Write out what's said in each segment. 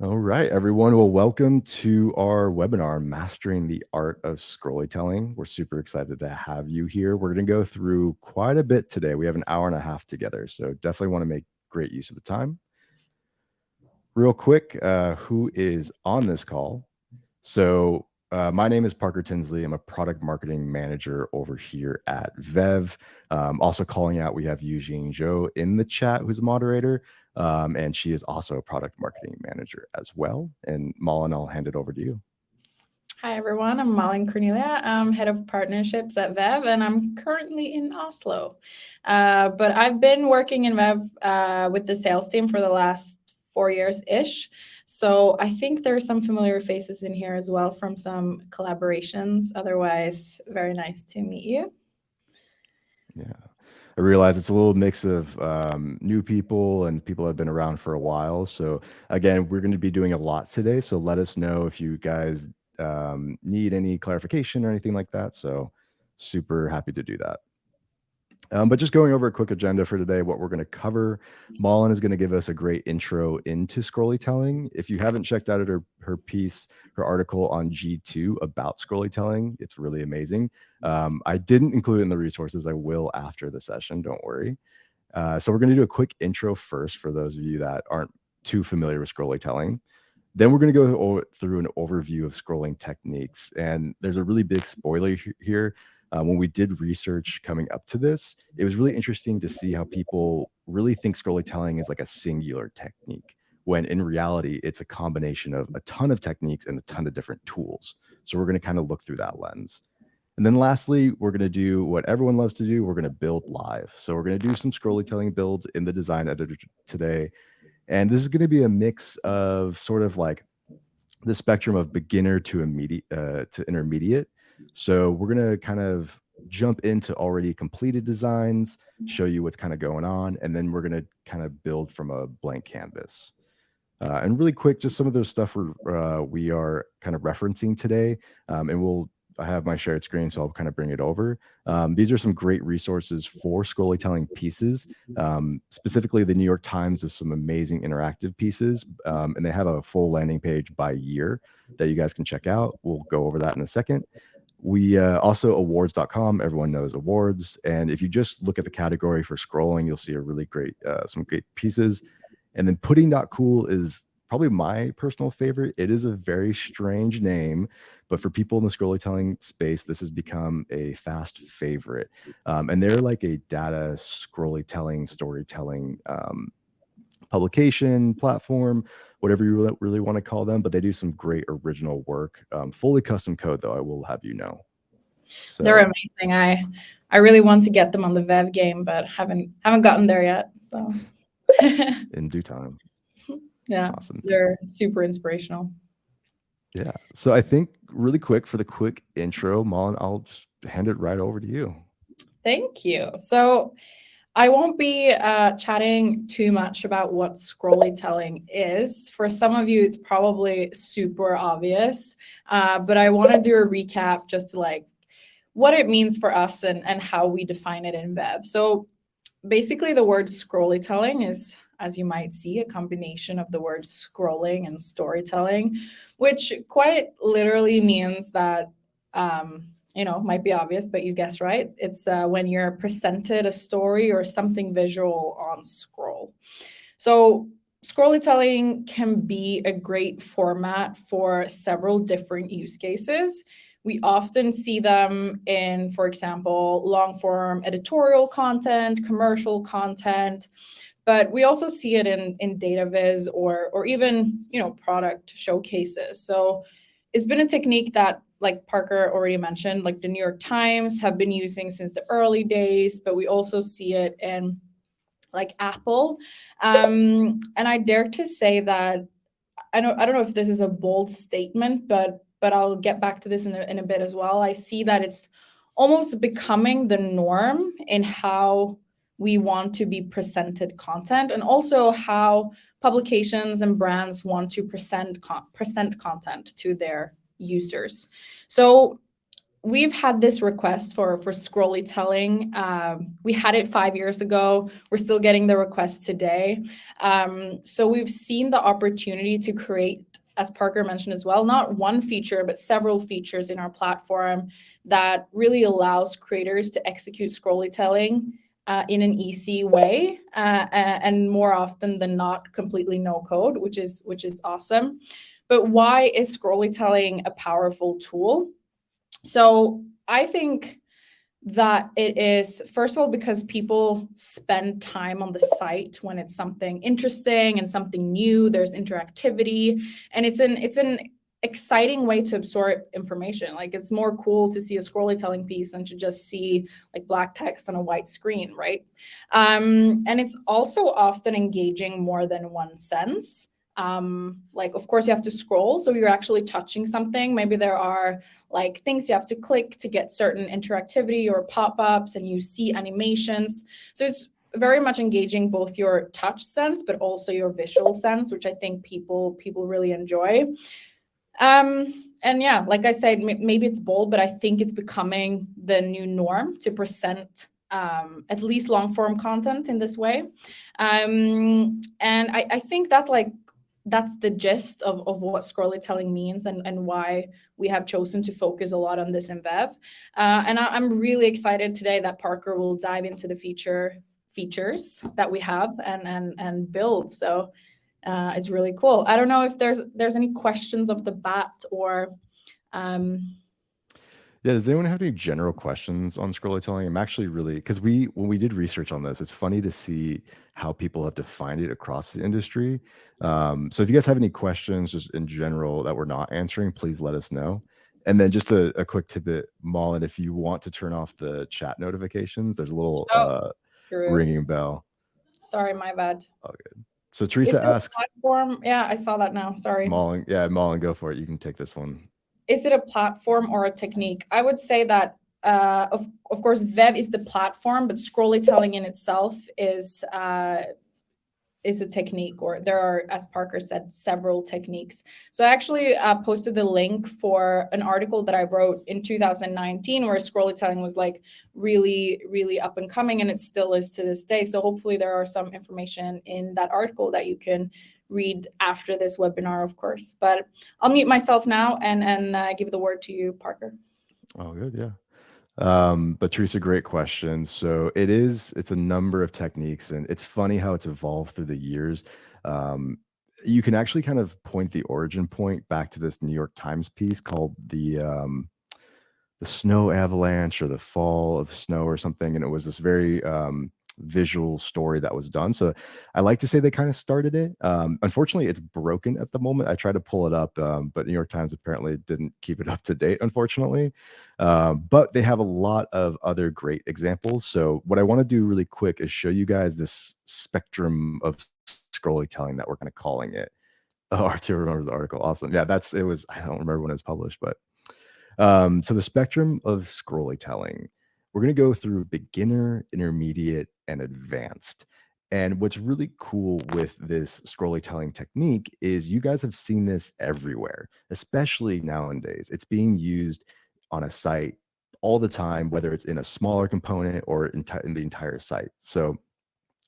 All right, everyone. Well, welcome to our webinar, Mastering the Art of Scrollytelling. We're super excited to have you here. We're going to go through quite a bit today. We have an hour and a half together, so definitely want to make great use of the time. Real quick, who is on this call? So my name is Parker Tinsley. I'm a product marketing manager over here at Vev. Also calling out, we have Eugene Zhou in the chat, who's a moderator, and she is also a product marketing manager as well. And Malin, I'll hand it over to you. Hi, everyone. I'm Malin Cornelia. I'm head of partnerships at Vev, and I'm currently in Oslo. But I've been working in Vev with the sales team for the last 4 years-ish. So I think there's some familiar faces in here as well from some collaborations. Otherwise, very nice to meet you. Yeah. I realize it's a little mix of new people and people that have been around for a while. So again, we're going to be doing a lot today. So let us know if you guys need any clarification or anything like that. So super happy to do that. But just going over a quick agenda for today, what we're going to cover. Malin is going to give us a great intro into Scrollytelling. If you haven't checked out her piece, her article on G2 about Scrollytelling, it's really amazing. I didn't include it in the resources. I will after the session, don't worry. So we're going to do a quick intro first for those of you that aren't too familiar with Scrollytelling. Then we're going to go through an overview of scrolling techniques. And there's a really big spoiler here. When we did research coming up to this, it was really interesting to see how people really think scrollytelling is like a singular technique, when in reality, it's a combination of a ton of techniques and a ton of different tools. So we're going to kind of look through that lens. And then lastly, we're going to do what everyone loves to do. We're going to build live. So we're going to do some scrollytelling builds in the design editor today. And this is going to be a mix of sort of like the spectrum of beginner to intermediate. So we're going to kind of jump into already completed designs, show you what's kind of going on, and then we're going to kind of build from a blank canvas. And really quick, just some of the stuff we are kind of referencing today, and I have my shared screen, so I'll kind of bring it over. These are some great resources for scrollytelling pieces. Specifically, the New York Times has some amazing interactive pieces, and they have a full landing page by year that you guys can check out. We'll go over that in a second. We also awards.com. Everyone knows awards. And if you just look at the category for scrolling, you'll see a really great, some great pieces. And then pudding.cool is probably my personal favorite. It is a very strange name, but for people in the scrollytelling space, this has become a fast favorite. And they're like a data scrollytelling, storytelling publication platform, whatever you really want to call them, but they do some great original work. Fully custom code, though, I will have you know. So They're amazing. I really want to get them on the Vev game, but haven't gotten there yet. So in due time. Yeah, Awesome. they're super inspirational. Yeah. So I think really quick for the quick intro, Malin, I'll just hand it right over to you. Thank you. So I won't be chatting too much about what scrollytelling is. For some of you, it's probably super obvious, but I want to do a recap just to like what it means for us and how we define it in Vev. So basically the word scrollytelling is, as you might see, a combination of the word scrolling and storytelling, which quite literally means that might be obvious, but you guessed right. It's when you're presented a story or something visual on scroll. So scrollytelling can be a great format for several different use cases. We often see them in, for example, long-form editorial content, commercial content, but we also see it in data viz or even product showcases. So it's been a technique that, like Parker already mentioned, like the New York Times have been using since the early days, but we also see it in like Apple. And I dare to say that I don't know if this is a bold statement, but I'll get back to this in a bit as well. I see that it's almost becoming the norm in how we want to be presented content, and also how publications and brands want to present content to their users. So we've had this request for Scrollytelling. We had it 5 years ago. We're still getting the request today. So we've seen the opportunity to create, as Parker mentioned as well, not one feature, but several features in our platform that really allows creators to execute Scrollytelling in an easy way, and more often than not, completely no code, which is awesome. But why is Scrollytelling a powerful tool? So I think that it is, first of all, because people spend time on the site when it's something interesting and something new. There's interactivity, and it's an exciting way to absorb information. Like, it's more cool to see a Scrollytelling piece than to just see like black text on a white screen, right? And it's also often engaging more than one sense. Like, of course, you have to scroll, so you're actually touching something. Maybe there are like things you have to click to get certain interactivity or pop-ups, and you see animations. So it's very much engaging both your touch sense, but also your visual sense, which I think people really enjoy. And yeah, like I said, maybe it's bold, but I think it's becoming the new norm to present at least long form content in this way. And I think that's the gist of what Scrollytelling means, and why we have chosen to focus a lot on this in Vev. And I'm really excited today that Parker will dive into the features that we have and build. So it's really cool. I don't know if there's any questions off the bat, or Yeah, does anyone have any general questions on Scrollytelling? I'm actually really, because when we did research on this, it's funny to see how people have defined it across the industry. So if you guys have any questions just in general that we're not answering, please let us know. And then just a quick tidbit, Malin, if you want to turn off the chat notifications, there's a little true. ringing bell. Sorry, my bad. Oh, good. So Is Teresa it a asks, platform? Yeah, I saw that now. Sorry. Malin, go for it. You can take this one. Is it a platform or a technique? I would say that, of course, Vev is the platform, but Scrollytelling in itself is a technique, or there are, as Parker said, several techniques. So I actually posted the link for an article that I wrote in 2019 where Scrollytelling was like really, really up and coming, and it still is to this day. So hopefully there are some information in that article that you can read after this webinar, of course. But I'll mute myself now and give the word to you, Parker. Oh, good. Yeah. But Teresa, great question. So it's a number of techniques, and it's funny how it's evolved through the years. You can actually kind of point the origin point back to this New York Times piece called the snow avalanche, or the fall of snow, or something. And it was this very visual story that was done. So I like to say they kind of started it. Unfortunately, it's broken at the moment. I tried to pull it up, but New York Times apparently didn't keep it up to date, unfortunately. But they have a lot of other great examples. So what I want to do really quick is show you guys this spectrum of Scrollytelling that we're kind of calling it. Oh, Arturo remembers the article. Awesome. Yeah, it was, I don't remember when it was published, but so the spectrum of Scrollytelling, we're going to go through beginner, intermediate, and advanced. And what's really cool with this Scrollytelling technique is you guys have seen this everywhere, especially nowadays. It's being used on a site all the time, whether it's in a smaller component or in the entire site. So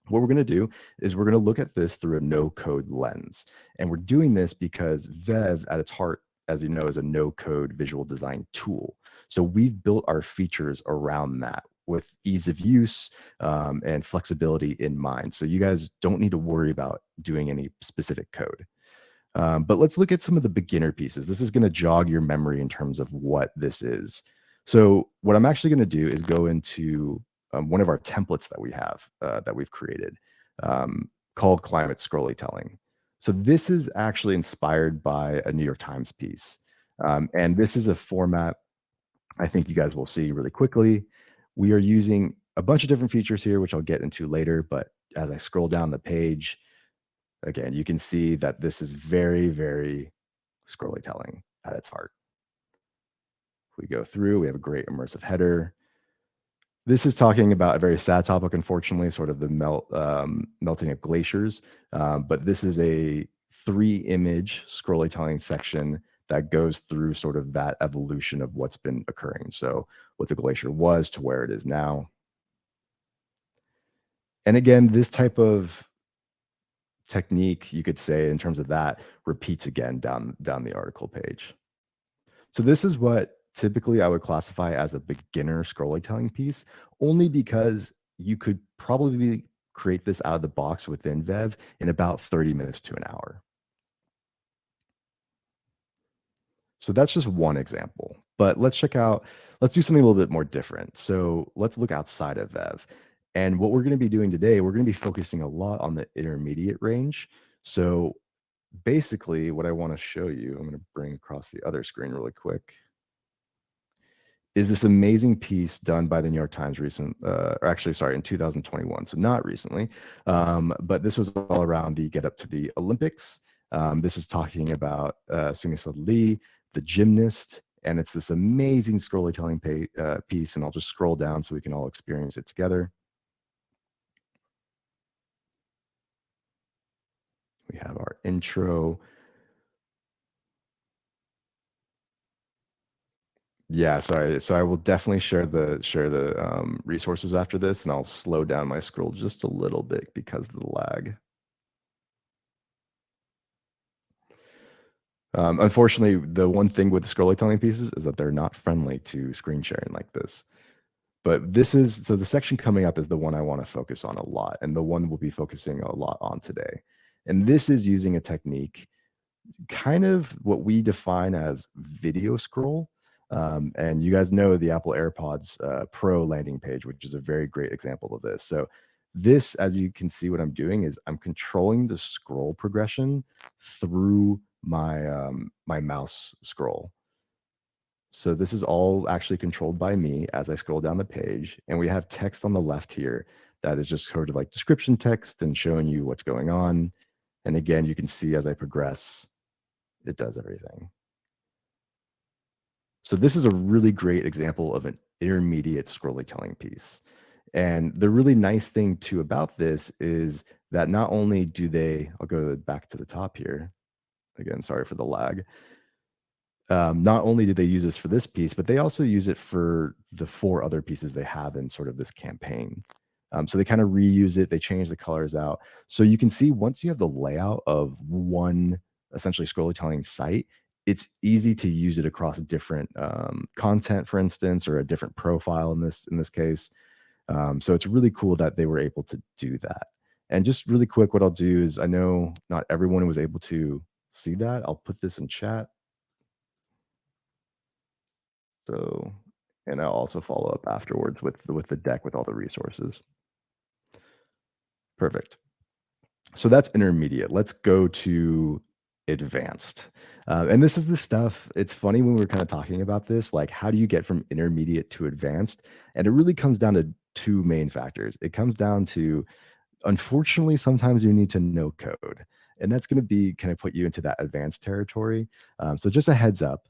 what we're going to do is we're going to look at this through a no-code lens. And we're doing this because Vev, at its heart, as you know, is a no-code visual design tool. So we've built our features around that with ease of use and flexibility in mind. So you guys don't need to worry about doing any specific code. But let's look at some of the beginner pieces. This is going to jog your memory in terms of what this is. So what I'm actually going to do is go into one of our templates that we have that we've created called Climate Scrollytelling. So this is actually inspired by a New York Times piece. And this is a format I think you guys will see really quickly. We are using a bunch of different features here, which I'll get into later. But as I scroll down the page, again, you can see that this is very, very Scrollytelling at its heart. If we go through, we have a great immersive header. This is talking about a very sad topic, unfortunately, sort of the melting of glaciers. But this is a 3-image Scrollytelling section that goes through sort of that evolution of what's been occurring. So what the glacier was to where it is now. And again, this type of technique, you could say, in terms of that, repeats again down the article page. So this is what typically I would classify as a beginner scrollytelling piece, only because you could probably create this out of the box within Vev in about 30 minutes to an hour. So that's just one example, but let's do something a little bit more different. So let's look outside of Vev. And what we're going to be doing today, we're going to be focusing a lot on the intermediate range. So basically what I want to show you, I'm going to bring across the other screen really quick, is this amazing piece done by the New York Times in 2021, so not recently, but this was all around the get up to the Olympics. This is talking about Sungisal Lee, the gymnast, and it's this amazing storytelling piece, and I'll just scroll down so we can all experience it together. We have our intro. Yeah, sorry. So I will definitely share the resources after this, and I'll slow down my scroll just a little bit because of the lag. Unfortunately, the one thing with the scrollytelling pieces is that they're not friendly to screen sharing like this. But so the section coming up is the one I want to focus on a lot, and the one we'll be focusing a lot on today. And this is using a technique, kind of what we define as video scroll. And you guys know the Apple AirPods Pro landing page, which is a very great example of this. So this, as you can see, what I'm doing is I'm controlling the scroll progression through my my mouse scroll. So this is all actually controlled by me as I scroll down the page, and we have text on the left here that is just sort of like description text and showing you what's going on. And again, you can see as I progress, it does everything. So this is a really great example of an intermediate scrollytelling piece. And the really nice thing too about this is that not only do I'll go back to the top here. Again, sorry for the lag. Not only did they use this for this piece, but they also use it for the 4 other pieces they have in sort of this campaign. So they kind of reuse it. They change the colors out. So you can see once you have the layout of one essentially scrollytelling site, it's easy to use it across different content, for instance, or a different profile in this case. So it's really cool that they were able to do that. And just really quick, what I'll do is, I know not everyone was able to see that. I'll put this in chat. So, and I'll also follow up afterwards with the deck with all the resources. Perfect. So that's intermediate. Let's go to advanced. And this is the stuff, it's funny when we're kind of talking about this, like how do you get from intermediate to advanced? And it really comes down to 2 main factors. It comes down to, unfortunately, sometimes you need to know code, and that's going to be kind of put you into that advanced territory. So just a heads up.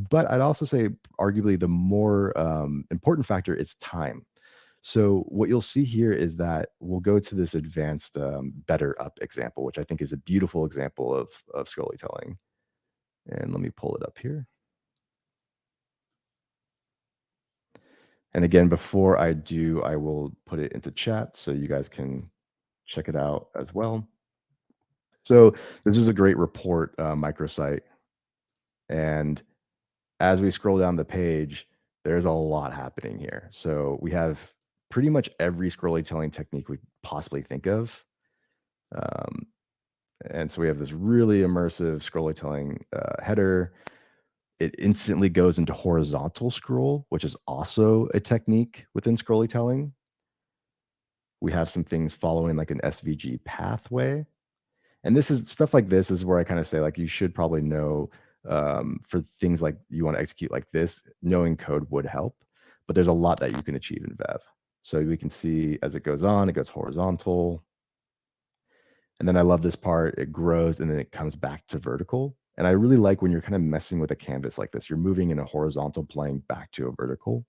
But I'd also say arguably the more important factor is time. So what you'll see here is that we'll go to this advanced better up example, which I think is a beautiful example of scrollytelling. And let me pull it up here. And again, before I do, I will put it into chat so you guys can check it out as well. So this is a great report microsite. And as we scroll down the page, there's a lot happening here. So we have pretty much every scrollytelling technique we possibly think of. And so we have this really immersive scrollytelling header. It instantly goes into horizontal scroll, which is also a technique within scrollytelling. We have some things following like an SVG pathway. And this is stuff like this is where I kind of say, like, you should probably know for things like you want to execute like this, knowing code would help. But there's a lot that you can achieve in Vev. So we can see as it goes on, it goes horizontal. And then I love this part, it grows and then it comes back to vertical. And I really like when you're kind of messing with a canvas like this, you're moving in a horizontal plane back to a vertical.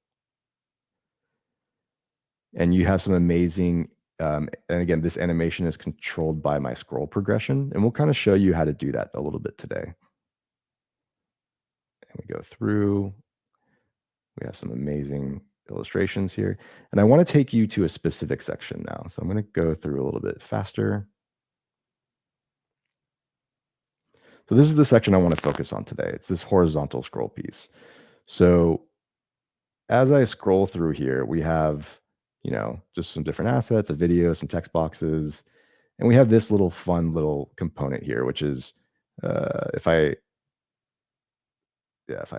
And you have some amazing, and again, this animation is controlled by my scroll progression. And we'll kind of show you how to do that a little bit today. We go through. We have some amazing illustrations here. And I want to take you to a specific section now. So I'm going to go through a little bit faster. So this is the section I want to focus on today. It's this horizontal scroll piece. So as I scroll through here, we have, just some different assets, a video, some text boxes, and we have this little fun little component here, which is if I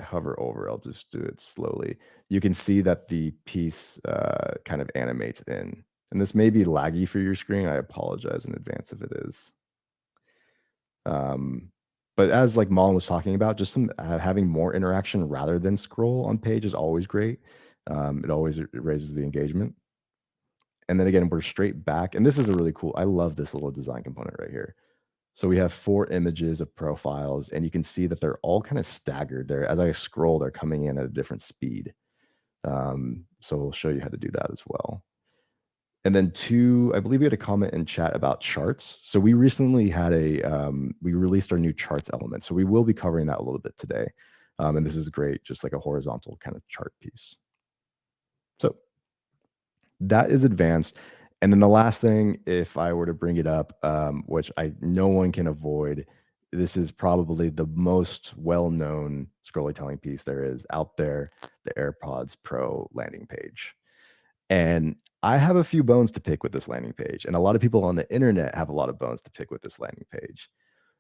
hover over, I'll just do it slowly. You can see that the piece kind of animates in. And this may be laggy for your screen. I apologize in advance if it is. But as like Malin was talking about, just some having more interaction rather than scroll on page is always great. It always raises the engagement. And then again, we're straight back. And this is a really cool, I love this little design component right here. So we have 4 images of profiles, and you can see that they're all kind of staggered there. As I scroll, they're coming in at a different speed. So we'll show you how to do that as well. And then 2, I believe we had a comment in chat about charts. So we recently had we released our new charts element. So we will be covering that a little bit today. And this is great, just like a horizontal kind of chart piece. So that is advanced. And then the last thing, if I were to bring it up, which no one can avoid, this is probably the most well-known scrollytelling piece there is out there, the AirPods Pro landing page. And I have a few bones to pick with this landing page, and a lot of people on the internet have a lot of bones to pick with this landing page.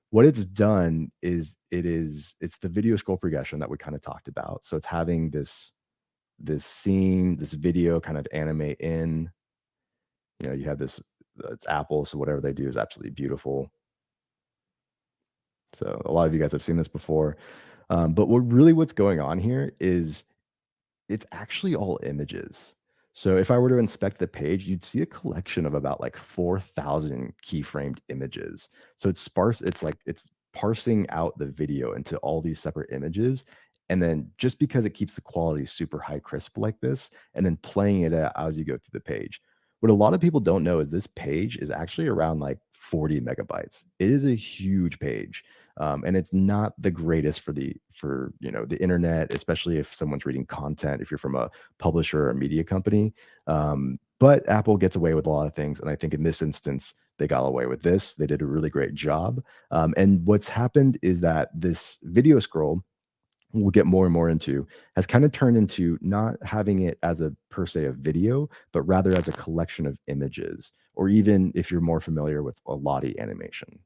What it's done is it's the video scroll progression that we kind of talked about. So it's having this scene, this video kind of animate in. You have this, it's Apple, so whatever they do is absolutely beautiful. So a lot of you guys have seen this before. But what's going on here is it's actually all images. So if I were to inspect the page, you'd see a collection of about like 4,000 keyframed images. So it's sparse. It's like it's parsing out the video into all these separate images. And then just because it keeps the quality super high crisp like this, and then playing it out as you go through the page. What a lot of people don't know is this page is actually around like 40 megabytes. It is a huge page. And it's not the greatest for the internet, especially if someone's reading content, if you're from a publisher or a media company. But Apple gets away with a lot of things, and I think in this instance they got away with this. They did a really great job. And what's happened is that this video scroll, we'll get more and more into, has kind of turned into not having it as a per se a video, but rather as a collection of images, or even if you're more familiar with a Lottie animation.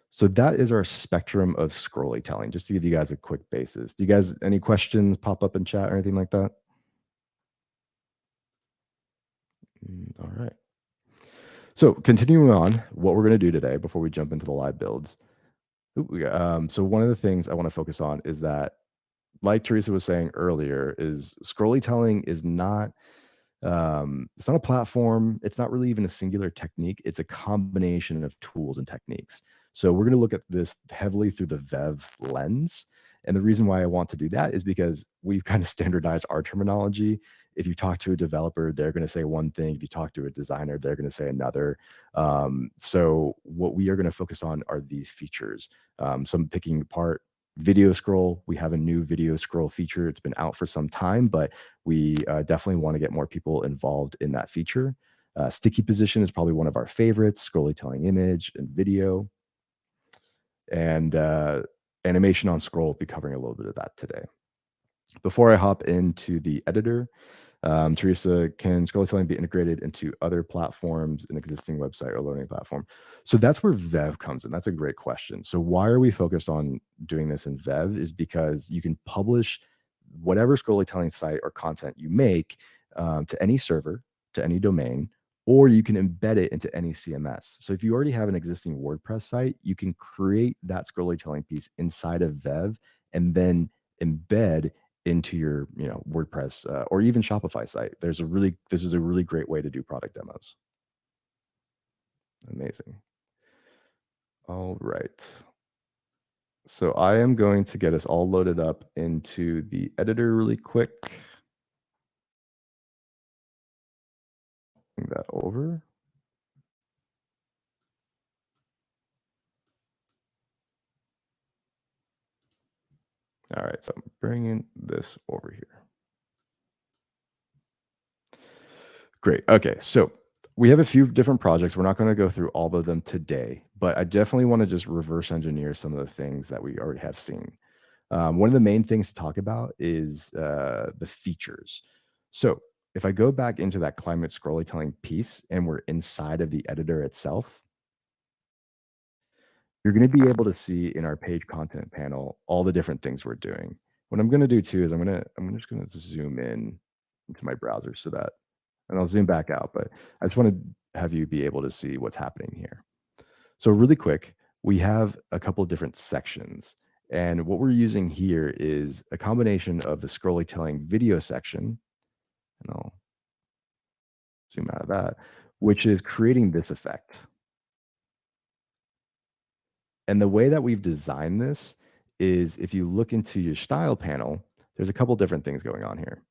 So that is our spectrum of scrollytelling, just to give you guys a quick basis. Do you guys, any questions pop up in chat or anything like that? All right. So continuing on, what we're going to do today before we jump into the live builds. So one of the things I want to focus on is that, like Teresa was saying earlier, is scrollytelling is not it's not a platform. It's not really even a singular technique. It's a combination of tools and techniques. So we're going to look at this heavily through the Vev lens. And the reason why I want to do that is because we've kind of standardized our terminology. If you talk to a developer, they're going to say one thing. If you talk to a designer, they're going to say another. So what we are going to focus on are these features. Some picking apart video scroll. We have a new video scroll feature. It's been out for some time, but we definitely want to get more people involved in that feature. Sticky position is probably one of our favorites, scrollytelling image and video. And animation on scroll, will be covering a little bit of that today. Before I hop into the editor, Teresa, can scrollytelling be integrated into other platforms, an existing website or learning platform? So that's where Vev comes in. That's a great question. So why are we focused on doing this in Vev is because you can publish whatever scrollytelling site or content you make to any server, to any domain, or you can embed it into any CMS. So if you already have an existing WordPress site, you can create that scrollytelling piece inside of Vev and then embed into your WordPress or even Shopify site. This is a really great way to do product demos. Amazing. All right. So I am going to get us all loaded up into the editor really quick. Bring that over. All right, so I'm bringing this over here. Great. Okay, so we have a few different projects. We're not going to go through all of them today, but I definitely want to just reverse engineer some of the things that we already have seen. One of the main things to talk about is the features. So if I go back into that climate scrollytelling piece and we're inside of the editor itself, you're going to be able to see in our page content panel all the different things we're doing. What I'm going to do too is I'm just going to zoom in into my browser so that, and I'll zoom back out, but I just want to have you be able to see what's happening here. So really quick, we have a couple different sections. And what we're using here is a combination of the Scrollytelling video section, and I'll zoom out of that, which is creating this effect. And the way that we've designed this is if you look into your style panel, there's a couple different things going on here.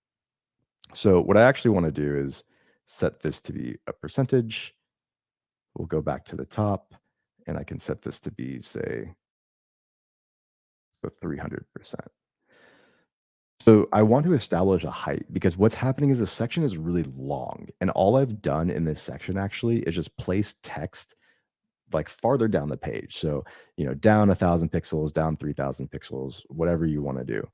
So what I actually want to do is set this to be a percentage. We'll go back to the top and I can set this to be, say, 300%. So I want to establish a height because what's happening is this section is really long. And all I've done in this section actually is just place text like farther down the page. So, down 1,000 pixels, down 3,000 pixels, whatever you want to do.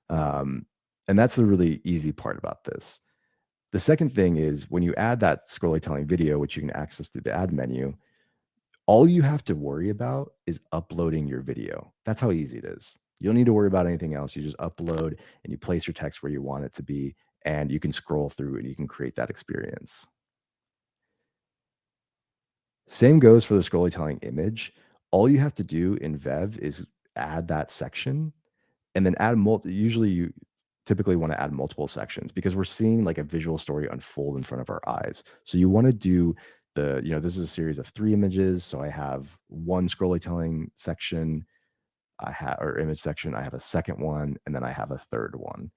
And that's the really easy part about this. The second thing is when you add that scrollytelling video, which you can access through the add menu, all you have to worry about is uploading your video. That's how easy it is. You don't need to worry about anything else. You just upload and you place your text where you want it to be, and you can scroll through and you can create that experience. Same goes for the scrollytelling image. All you have to do in Vev is add that section and then add usually you typically want to add multiple sections because we're seeing like a visual story unfold in front of our eyes. So you want to do this is a series of 3 images. So I have one scrollytelling section, or image section, I have a second one, and then I have a third one.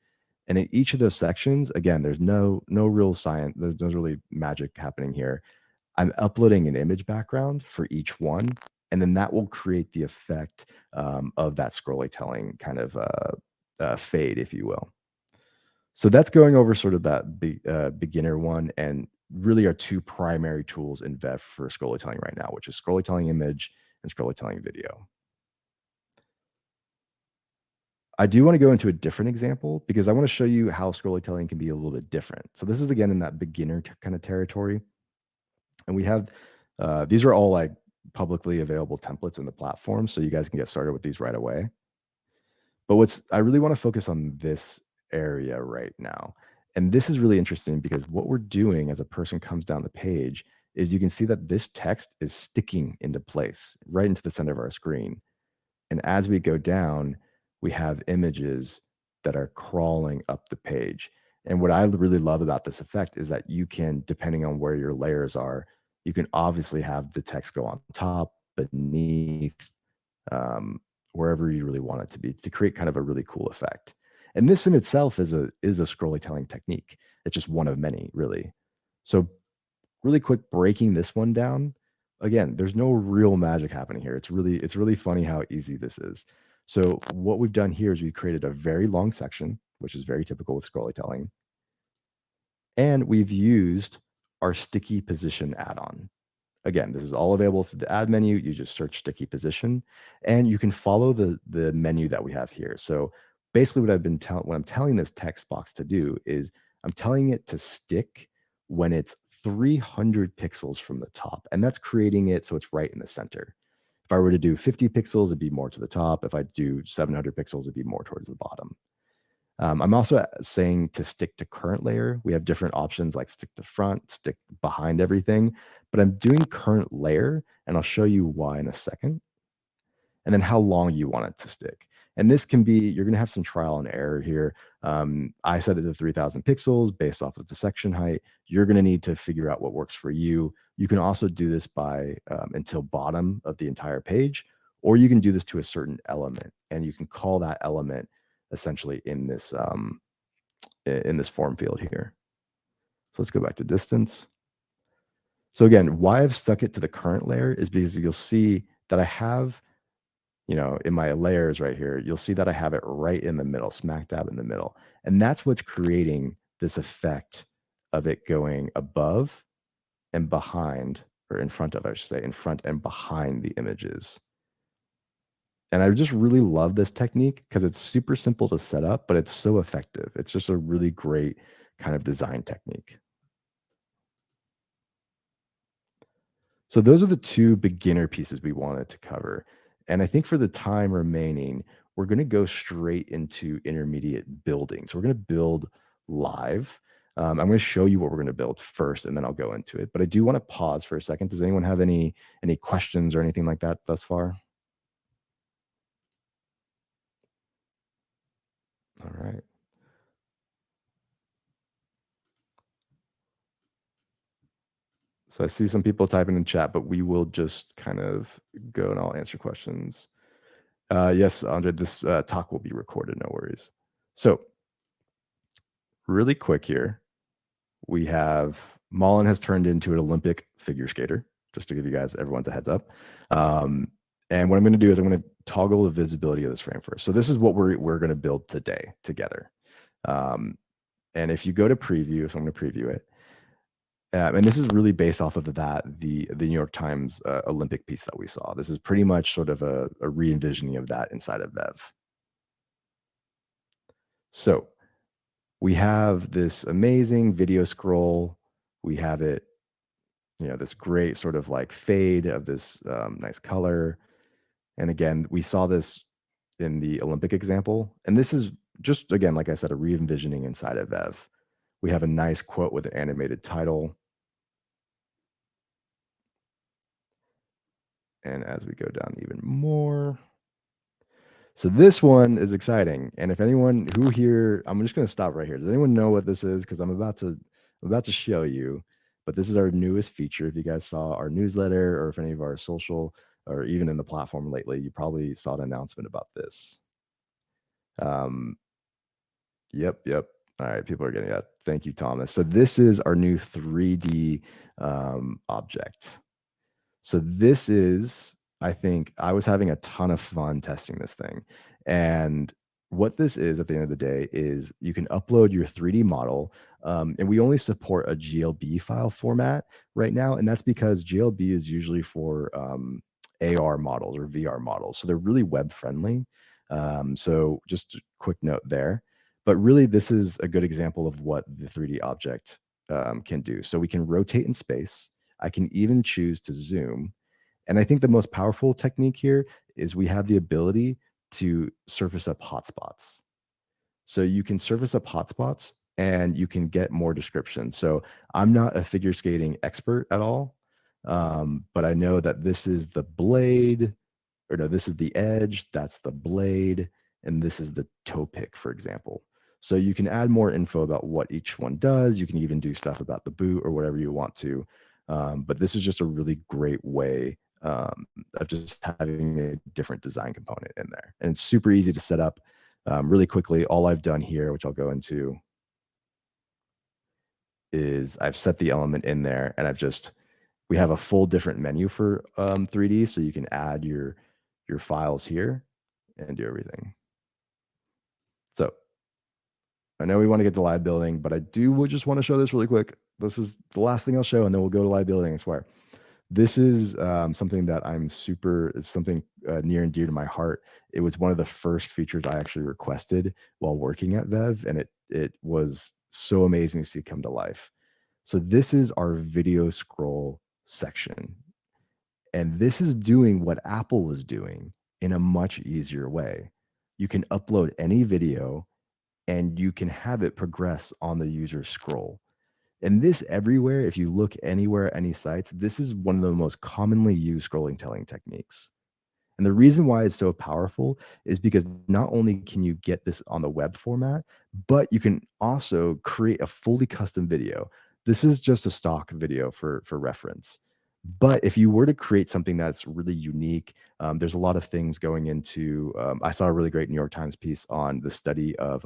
And in each of those sections, again, there's no real science, there's no really magic happening here. I'm uploading an image background for each one, and then that will create the effect of that scrollytelling kind of fade, if you will. So that's going over sort of that beginner one, and really are 2 primary tools in Vev for scrollytelling right now, which is scrollytelling image and scrollytelling video. I do want to go into a different example because I want to show you how scrollytelling can be a little bit different. So this is again in that beginner kind of territory. And we have, these are all like publicly available templates in the platform. So you guys can get started with these right away. But I really want to focus on this area right now. And this is really interesting because what we're doing as a person comes down the page is you can see that this text is sticking into place right into the center of our screen. And as we go down, we have images that are crawling up the page. And what I really love about this effect is that you can, depending on where your layers are, you can obviously have the text go on top, beneath, wherever you really want it to be, to create kind of a really cool effect. And this in itself is a scrollytelling technique. It's just one of many, really. So really quick, breaking this one down. Again, there's no real magic happening here. It's really funny how easy this is. So what we've done here is we've created a very long section, which is very typical with scrollytelling. And we've used our sticky position add-on. Again, this is all available through the add menu. You just search sticky position and you can follow the menu that we have here. So basically what I'm telling this text box to do is I'm telling it to stick when it's 300 pixels from the top, and that's creating it so it's right in the center. If I were to do 50 pixels, it'd be more to the top. If I do 700 pixels, it'd be more towards the bottom. I'm also saying to stick to current layer. We have different options like stick to front, stick behind everything, but I'm doing current layer, and I'll show you why in a second. And then how long you want it to stick. And this can be, you're going to have some trial and error here. I set it to 3,000 pixels based off of the section height. You're going to need to figure out what works for you. You can also do this by until bottom of the entire page, or you can do this to a certain element, and you can call that element essentially in this form field here. So let's go back to distance. So again, why I've stuck it to the current layer is because you'll see that I have in my layers right here, you'll see that I have it right in the middle, smack dab in the middle. And that's what's creating this effect of it going above and behind, or in front of, I should say, in front and behind the images. And I just really love this technique because it's super simple to set up, but it's so effective. It's just a really great kind of design technique. So those are the two beginner pieces we wanted to cover. And I think for the time remaining, we're going to go straight into intermediate building. So we're going to build live. I'm going to show you what we're going to build first, and then I'll go into it. But I do want to pause for a second. Does anyone have any questions or anything like that thus far? All right. So I see some people typing in chat, but we will just kind of go and I'll answer questions. Yes, Andre, this talk will be recorded, no worries. So really quick here, we have Malin has turned into an Olympic figure skater, just to give you guys, everyone's a heads up. And what I'm going to do is I'm going to toggle the visibility of this frame first. So this is what we're going to build today together. And if you go to preview, so I'm going to preview it. And this is really based off of the New York Times Olympic piece that we saw. This is pretty much sort of a re-envisioning of that inside of Vev. So we have this amazing video scroll. We have it, this great sort of like fade of this nice color. And again, we saw this in the Olympic example. And this is just, again, like I said, a re-envisioning inside of Vev. We have a nice quote with an animated title. And as we go down even more, so this one is exciting. And if anyone who here, I'm just going to stop right here. Does anyone know what this is? Because I'm about to show you. But this is our newest feature. If you guys saw our newsletter, or if any of our social, or even in the platform lately, you probably saw an announcement about this. Yep. All right, people are getting that. Thank you, Thomas. So this is our new 3D object. So this is, I think, I was having a ton of fun testing this thing. And what this is at the end of the day is you can upload your 3D model. And we only support a GLB file format right now. And that's because GLB is usually for AR models or VR models. So they're really web friendly. So just a quick note there. But really, this is a good example of what the 3D object can do. So we can rotate in space. I can even choose to zoom. And I think the most powerful technique here is we have the ability to surface up hotspots. So you can surface up hotspots and you can get more description. So I'm not a figure skating expert at all, but I know that this is the blade, or no, this is the edge, that's the blade, and this is the toe pick, for example. So you can add more info about what each one does. You can even do stuff about the boot or whatever you want to. But this is just a really great way of just having a different design component in there. And it's super easy to set up really quickly. All I've done here, which I'll go into, is I've set the element in there, and we have a full different menu for 3D. So you can add your files here and do everything. So I know we want to get to live building, but I would just want to show this really quick. This is the last thing I'll show, and then we'll go to live building, I swear. This is something that it's something near and dear to my heart. It was one of the first features I actually requested while working at Vev, and it was so amazing to see it come to life. So this is our video scroll section. And this is doing what Apple was doing in a much easier way. You can upload any video and you can have it progress on the user scroll. And this everywhere, if you look anywhere, any sites, this is one of the most commonly used scrolling techniques. And the reason why it's so powerful is because not only can you get this on the web format, but you can also create a fully custom video. This is just a stock video for reference. But if you were to create something that's really unique, there's a lot of things going into, I saw a really great New York Times piece on the study of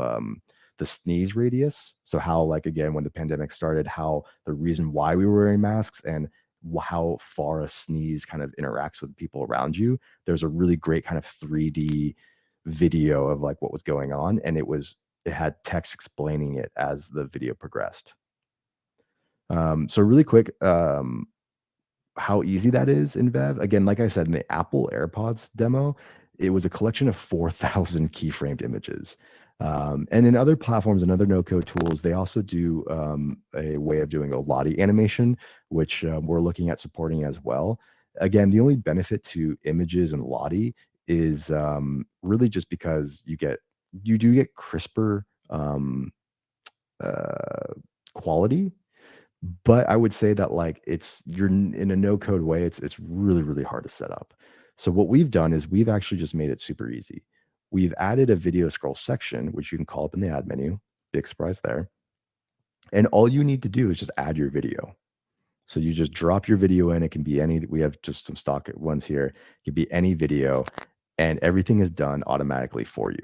the sneeze radius. So how, like, again, when the pandemic started, how the reason why we were wearing masks and how far a sneeze kind of interacts with people around you. There's a really great kind of 3D video of like what was going on, and it had text explaining it as the video progressed. So really quick, how easy that is in Vev. Again, like I said, in the Apple AirPods demo, it was a collection of 4,000 keyframed images. And in other platforms and other no-code tools, they also do a way of doing a Lottie animation, which we're looking at supporting as well. Again, the only benefit to images and Lottie is really just because you do get crisper uh, quality, but I would say that like you're in a no code way, it's really, really hard to set up. So what we've done is we've actually just made it super easy. We've added a video scroll section, which you can call up in the add menu. Big surprise there. And all you need to do is just add your video. So you just drop your video in. It can be any, we have just some stock ones here. It can be any video, and everything is done automatically for you.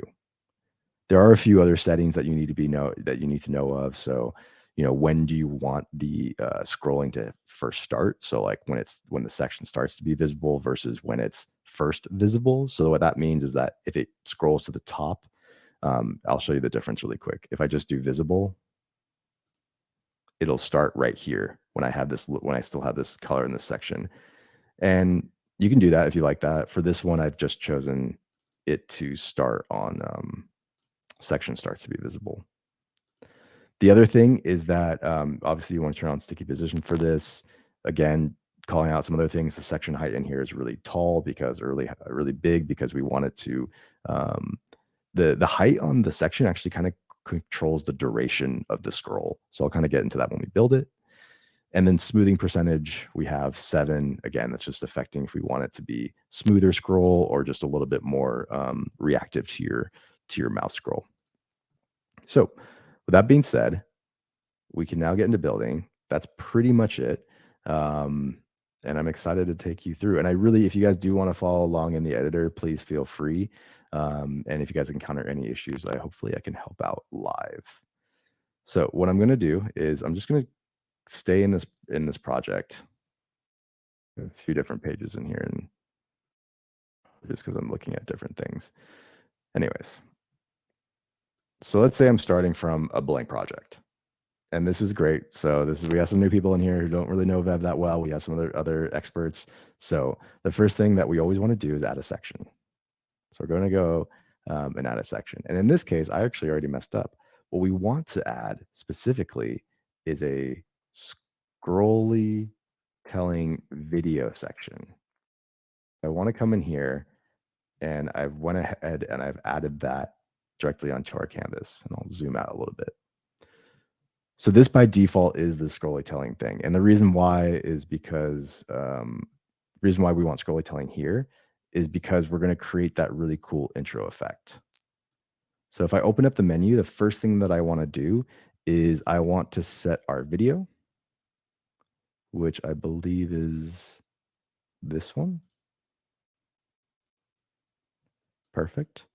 There are a few other settings that you need to know of. So, when do you want the scrolling to first start? So like when the section starts to be visible versus when it's first visible. So what that means is that if it scrolls to the top, I'll show you the difference really quick. If I just do visible, it'll start right here when I still have this color in this section. And you can do that if you like that. For this one, I've just chosen it to start on section starts to be visible. The other thing is that obviously you want to turn on sticky position for this. Again, calling out some other things, the section height in here is really tall because really big because we want it to the height on the section actually kind of controls the duration of the scroll. So I'll kind of get into that when we build it. And then smoothing percentage, we have 7. Again, that's just affecting if we want it to be smoother scroll or just a little bit more reactive to your mouse scroll. So with that being said, we can now get into building. That's pretty much it. And I'm excited to take you through. And if you guys do want to follow along in the editor, please feel free. And if you guys encounter any issues, hopefully I can help out live. So what I'm going to do is I'm just going to stay in this project. A few different pages in here, and just because I'm looking at different things. Anyways, so let's say I'm starting from a blank project. And this is great. So we have some new people in here who don't really know Vev that well. We have some other experts. So the first thing that we always want to do is add a section. So we're going to go and add a section. And in this case, I actually already messed up. What we want to add specifically is a Scrollytelling video section. I want to come in here, and I went ahead and I've added that directly onto our canvas. And I'll zoom out a little bit. So this by default is the Scrollytelling thing. And the reason why is because reason why we want Scrollytelling here is because we're going to create that really cool intro effect. So if I open up the menu, the first thing that I want to do is I want to set our video, which I believe is this one. Perfect.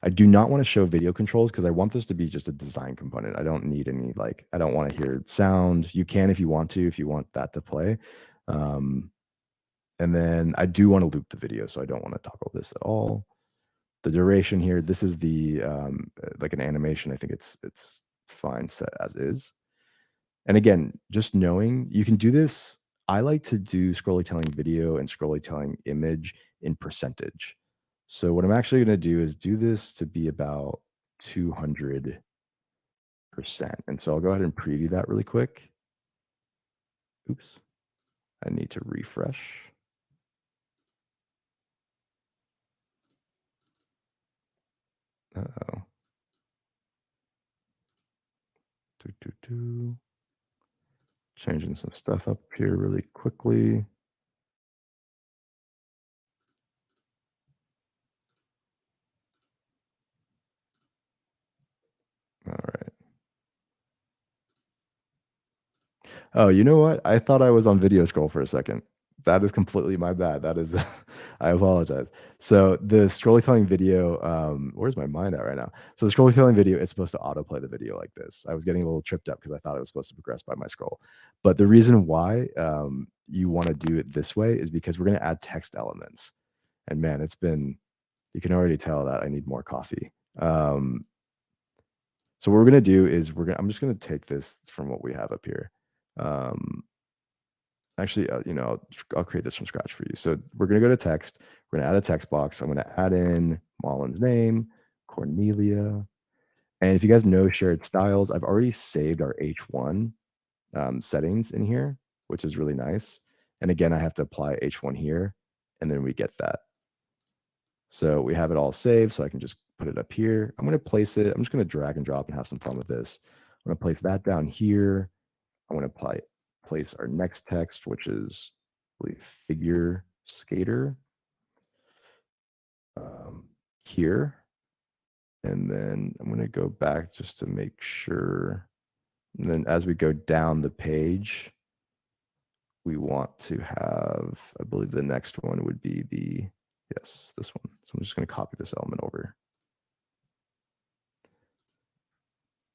I do not want to show video controls because I want this to be just a design component. I don't need any, I don't want to hear sound. You can if you want that to play. And then I do want to loop the video, so I don't want to toggle this at all. The duration here, this is the like an animation. I think it's fine set as is. And again, just knowing you can do this. I like to do Scrollytelling video and Scrollytelling image in percentage. So what I'm actually going to do is do this to be about 200%. And so I'll go ahead and preview that really quick. Oops. I need to refresh. Uh-oh. Changing some stuff up here really quickly. All right. Oh, you know what? I thought I was on video scroll for a second. That is completely my bad. That is I apologize. So the Scrollytelling video, where's my mind at right now? So the Scrollytelling video is supposed to autoplay the video like this. I was getting a little tripped up because I thought it was supposed to progress by my scroll. But the reason why you want to do it this way is because we're going to add text elements. And man, you can already tell that I need more coffee. So what we're going to do is I'm just going to take this from what we have up here. Actually, I'll create this from scratch for you. So we're going to go to text. We're going to add a text box. I'm going to add in Malin's name, Cornelia. And if you guys know shared styles, I've already saved our H1 settings in here, which is really nice. And again, I have to apply H1 here, and then we get that. So we have it all saved, so I can just put it up here. I'm going to place it. I'm just going to drag and drop and have some fun with this. I'm going to place that down here. I'm going to place our next text, which is figure skater here. And then I'm going to go back just to make sure. And then as we go down the page, we want to have, I believe the next one would be yes, this one. So I'm just going to copy this element over.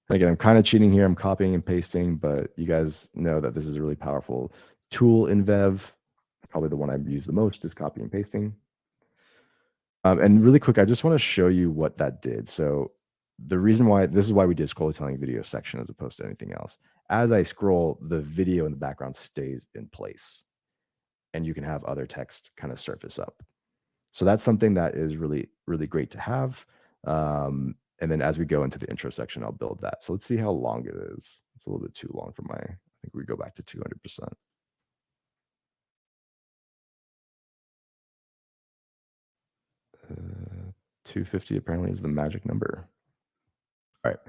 And again, I'm kind of cheating here. I'm copying and pasting, but you guys know that this is a really powerful tool in Vev. It's probably the one I use the most is copy and pasting. And really quick, I just want to show you what that did. So the reason why, this is why we did Scrollytelling video section as opposed to anything else. As I scroll, the video in the background stays in place and you can have other text kind of surface up. So that's something that is really, really great to have. And then as we go into the intro section, I'll build that. So let's see how long it is. It's a little bit too long for I think we go back to 200%. 250 apparently is the magic number. All right.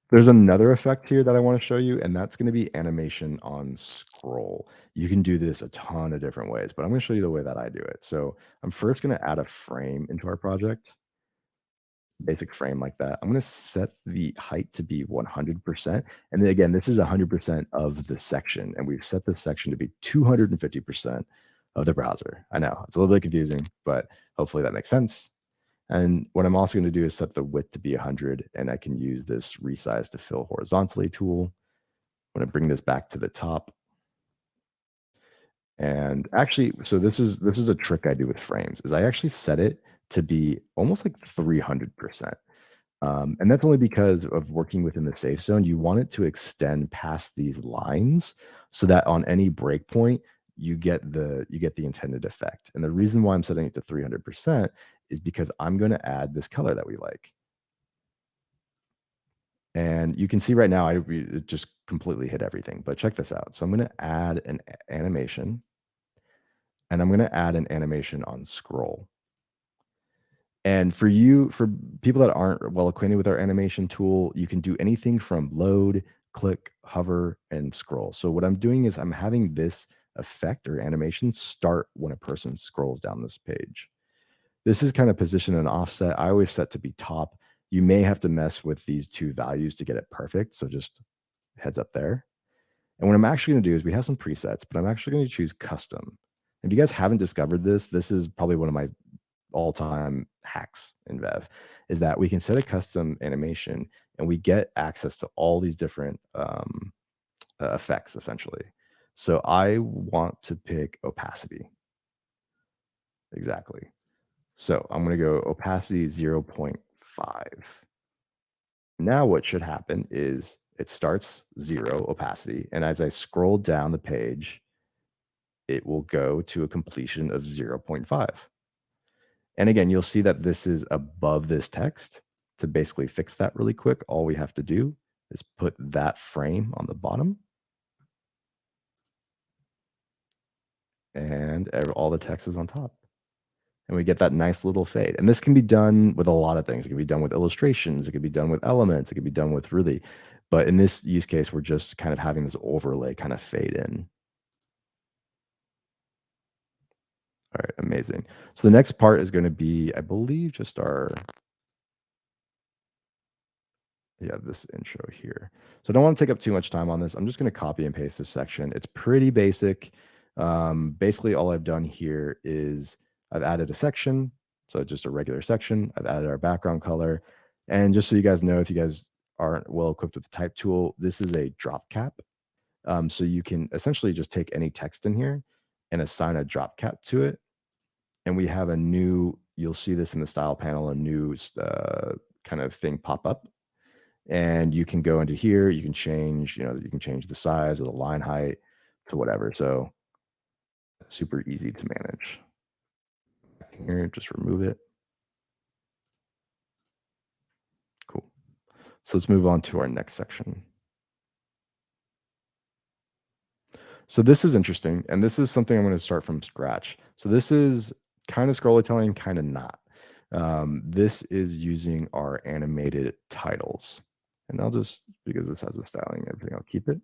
There's another effect here that I want to show you, and that's going to be animation on scroll. You can do this a ton of different ways, but I'm going to show you the way that I do it. So I'm first going to add a frame into our project. Basic frame like that. I'm going to set the height to be 100%. And then again, this is 100% of the section. And we've set this section to be 250% of the browser. I know it's a little bit confusing, but hopefully that makes sense. And what I'm also going to do is set the width to be 100, and I can use this resize to fill horizontally tool. I'm going to bring this back to the top. And actually, so this is a trick I do with frames, is I actually set it to be almost like 300%. And that's only because of working within the safe zone. You want it to extend past these lines so that on any breakpoint, you get the intended effect. And the reason why I'm setting it to 300% is because I'm going to add this color that we like. And you can see right now, it just completely hit everything. But check this out. So I'm going to add an animation, and I'm going to add an animation on scroll. And for people that aren't well acquainted with our animation tool, you can do anything from load, click, hover, and scroll. So what I'm doing is I'm having this effect or animation start when a person scrolls down this page. This is kind of position and offset. I always set to be top. You may have to mess with these two values to get it perfect. So just heads up there. And what I'm actually going to do is we have some presets, but I'm actually going to choose custom. If you guys haven't discovered this, this is probably one of my all-time hacks in Vev, is that we can set a custom animation and we get access to all these different effects essentially. So I want to pick opacity. Exactly. So I'm going to go opacity 0.5. Now what should happen is it starts 0 opacity, and as I scroll down the page, it will go to a completion of 0.5. And again, you'll see that this is above this text. To basically fix that really quick, all we have to do is put that frame on the bottom. And all the text is on top. And we get that nice little fade. And this can be done with a lot of things. It can be done with illustrations. It can be done with elements. It can be done with really, but in this use case, we're just kind of having this overlay kind of fade in. All right, amazing. So the next part is going to be, I believe, just this intro here. So I don't want to take up too much time on this. I'm just going to copy and paste this section. It's pretty basic. Basically, all I've done here is I've added a section, so just a regular section. I've added our background color. And just so you guys know, if you guys aren't well equipped with the type tool, this is a drop cap. So you can essentially just take any text in here and assign a drop cap to it. And we have a new, you'll see this in the style panel, a new kind of thing pop up. And you can go into here, you can change, you can change the size of the line height to whatever. So super easy to manage. Here, just remove it. Cool. So let's move on to our next section. So this is interesting, and this is something I'm going to start from scratch. So this is kind of Scrollytelling, kind of not. This is using our animated titles. And I'll just, because this has the styling and everything, I'll keep it.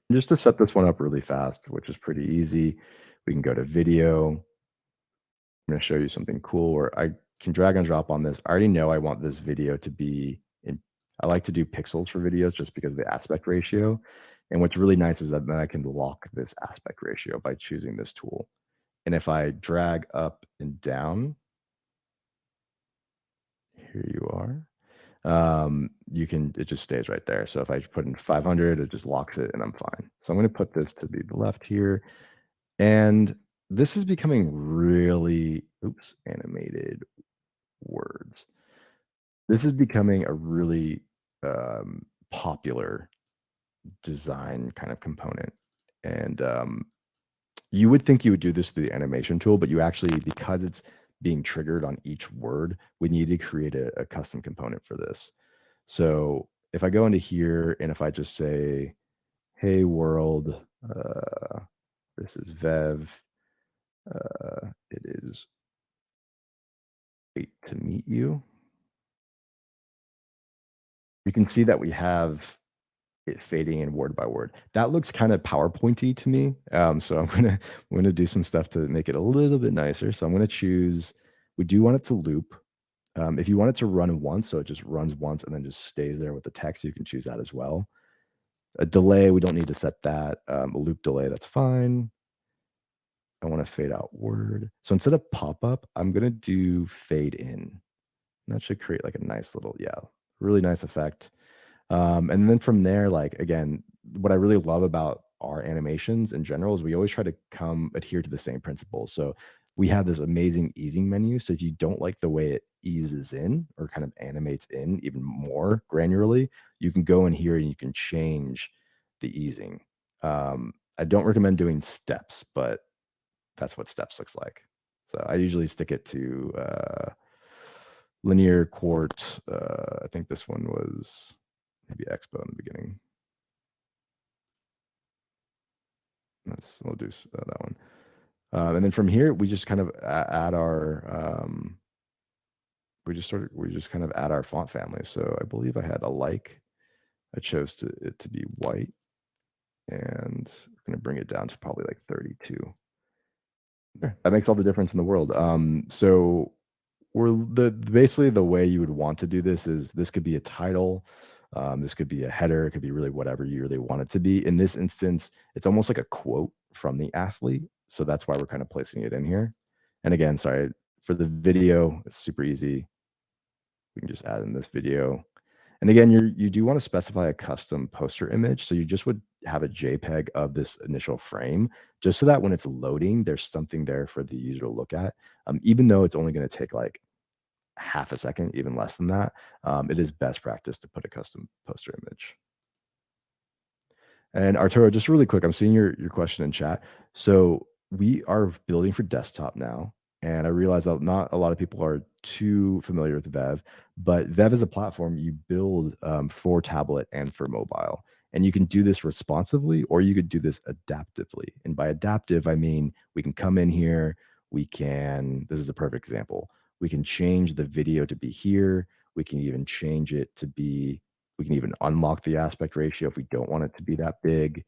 And just to set this one up really fast, which is pretty easy, we can go to video. I'm going to show you something cool where I can drag and drop on this. I already know I want this video to be in, I like to do pixels for videos just because of the aspect ratio. And what's really nice is that then I can lock this aspect ratio by choosing this tool. And if I drag up and down, here you are, it just stays right there. So if I put in 500, it just locks it and I'm fine. So I'm going to put this to the left here. And this is becoming really, animated words. This is becoming a really popular design kind of component. And you would think you would do this through the animation tool, but you actually, because it's being triggered on each word, we need to create a custom component for this. So if I go into here and if I just say, hey world, this is Vev, it is great to meet you. You can see that we have it fading in word by word. That looks kind of PowerPointy to me. So I'm gonna do some stuff to make it a little bit nicer. So I'm gonna choose, we do want it to loop. If you want it to run once, so it just runs once and then just stays there with the text, you can choose that as well. A delay, we don't need to set that. A loop delay, that's fine. I want to fade out word. So instead of pop-up, I'm gonna do fade in. And that should create like a nice little, really nice effect. And then from there, like, again, what I really love about our animations in general is we always try to adhere to the same principles. So we have this amazing easing menu. So if you don't like the way it eases in or kind of animates in even more granularly, you can go in here and you can change the easing. I don't recommend doing steps, but that's what steps looks like. So I usually stick it to linear quart. I think this one was maybe Expo in the beginning. We'll do that one. And then from here, we just kind of add our, we just kind of add our font family. So I believe I had a like. I chose it to be white, and we're going to bring it down to probably like 32. That makes all the difference in the world. So basically the way you would want to do this is this could be a title. This could be a header. It could be really whatever you really want it to be. In this instance, it's almost like a quote from the athlete. So that's why we're kind of placing it in here. And again, sorry, for the video, it's super easy. We can just add in this video. And again, you do want to specify a custom poster image. So you just would have a JPEG of this initial frame, just so that when it's loading, there's something there for the user to look at. Even though it's only going to take like half a second, even less than that, it is best practice to put a custom poster image. And Arturo, just really quick, I'm seeing your question in chat. So we are building for desktop now. And I realize that not a lot of people are too familiar with Vev, but Vev is a platform you build for tablet and for mobile. And you can do this responsively, or you could do this adaptively. And by adaptive, I mean, we can come in here, this is a perfect example. We can change the video to be here. We can even change it to be, we can even unlock the aspect ratio if we don't want it to be that big.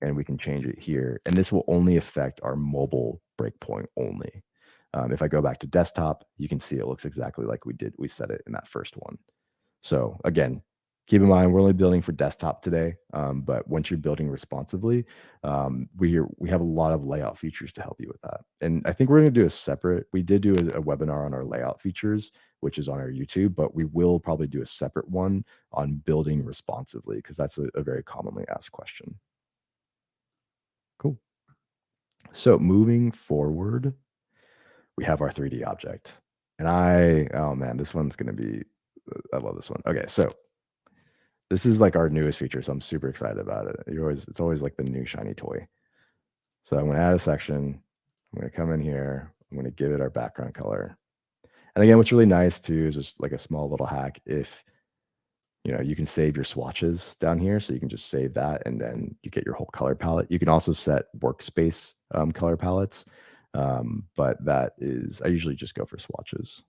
And we can change it here. And this will only affect our mobile breakpoint only. If I go back to desktop, you can see it looks exactly like we set it in that first one. So again, Keep in mind, we're only building for desktop today, but once you're building responsively, we have a lot of layout features to help you with that. And I think we're going to do a separate. We did do a webinar on our layout features, which is on our YouTube, but we will probably do a separate one on building responsively because that's a very commonly asked question. Cool. So moving forward, we have our 3D object, and oh man, this one's going to be. I love this one. Okay, so this is like our newest feature, so I'm super excited about it. It's always like the new shiny toy. So I'm going to add a section. I'm going to come in here. I'm going to give it our background color. And again, what's really nice too is just like a small little hack. If you can save your swatches down here, so you can just save that, and then you get your whole color palette. You can also set workspace color palettes, but I usually just go for swatches.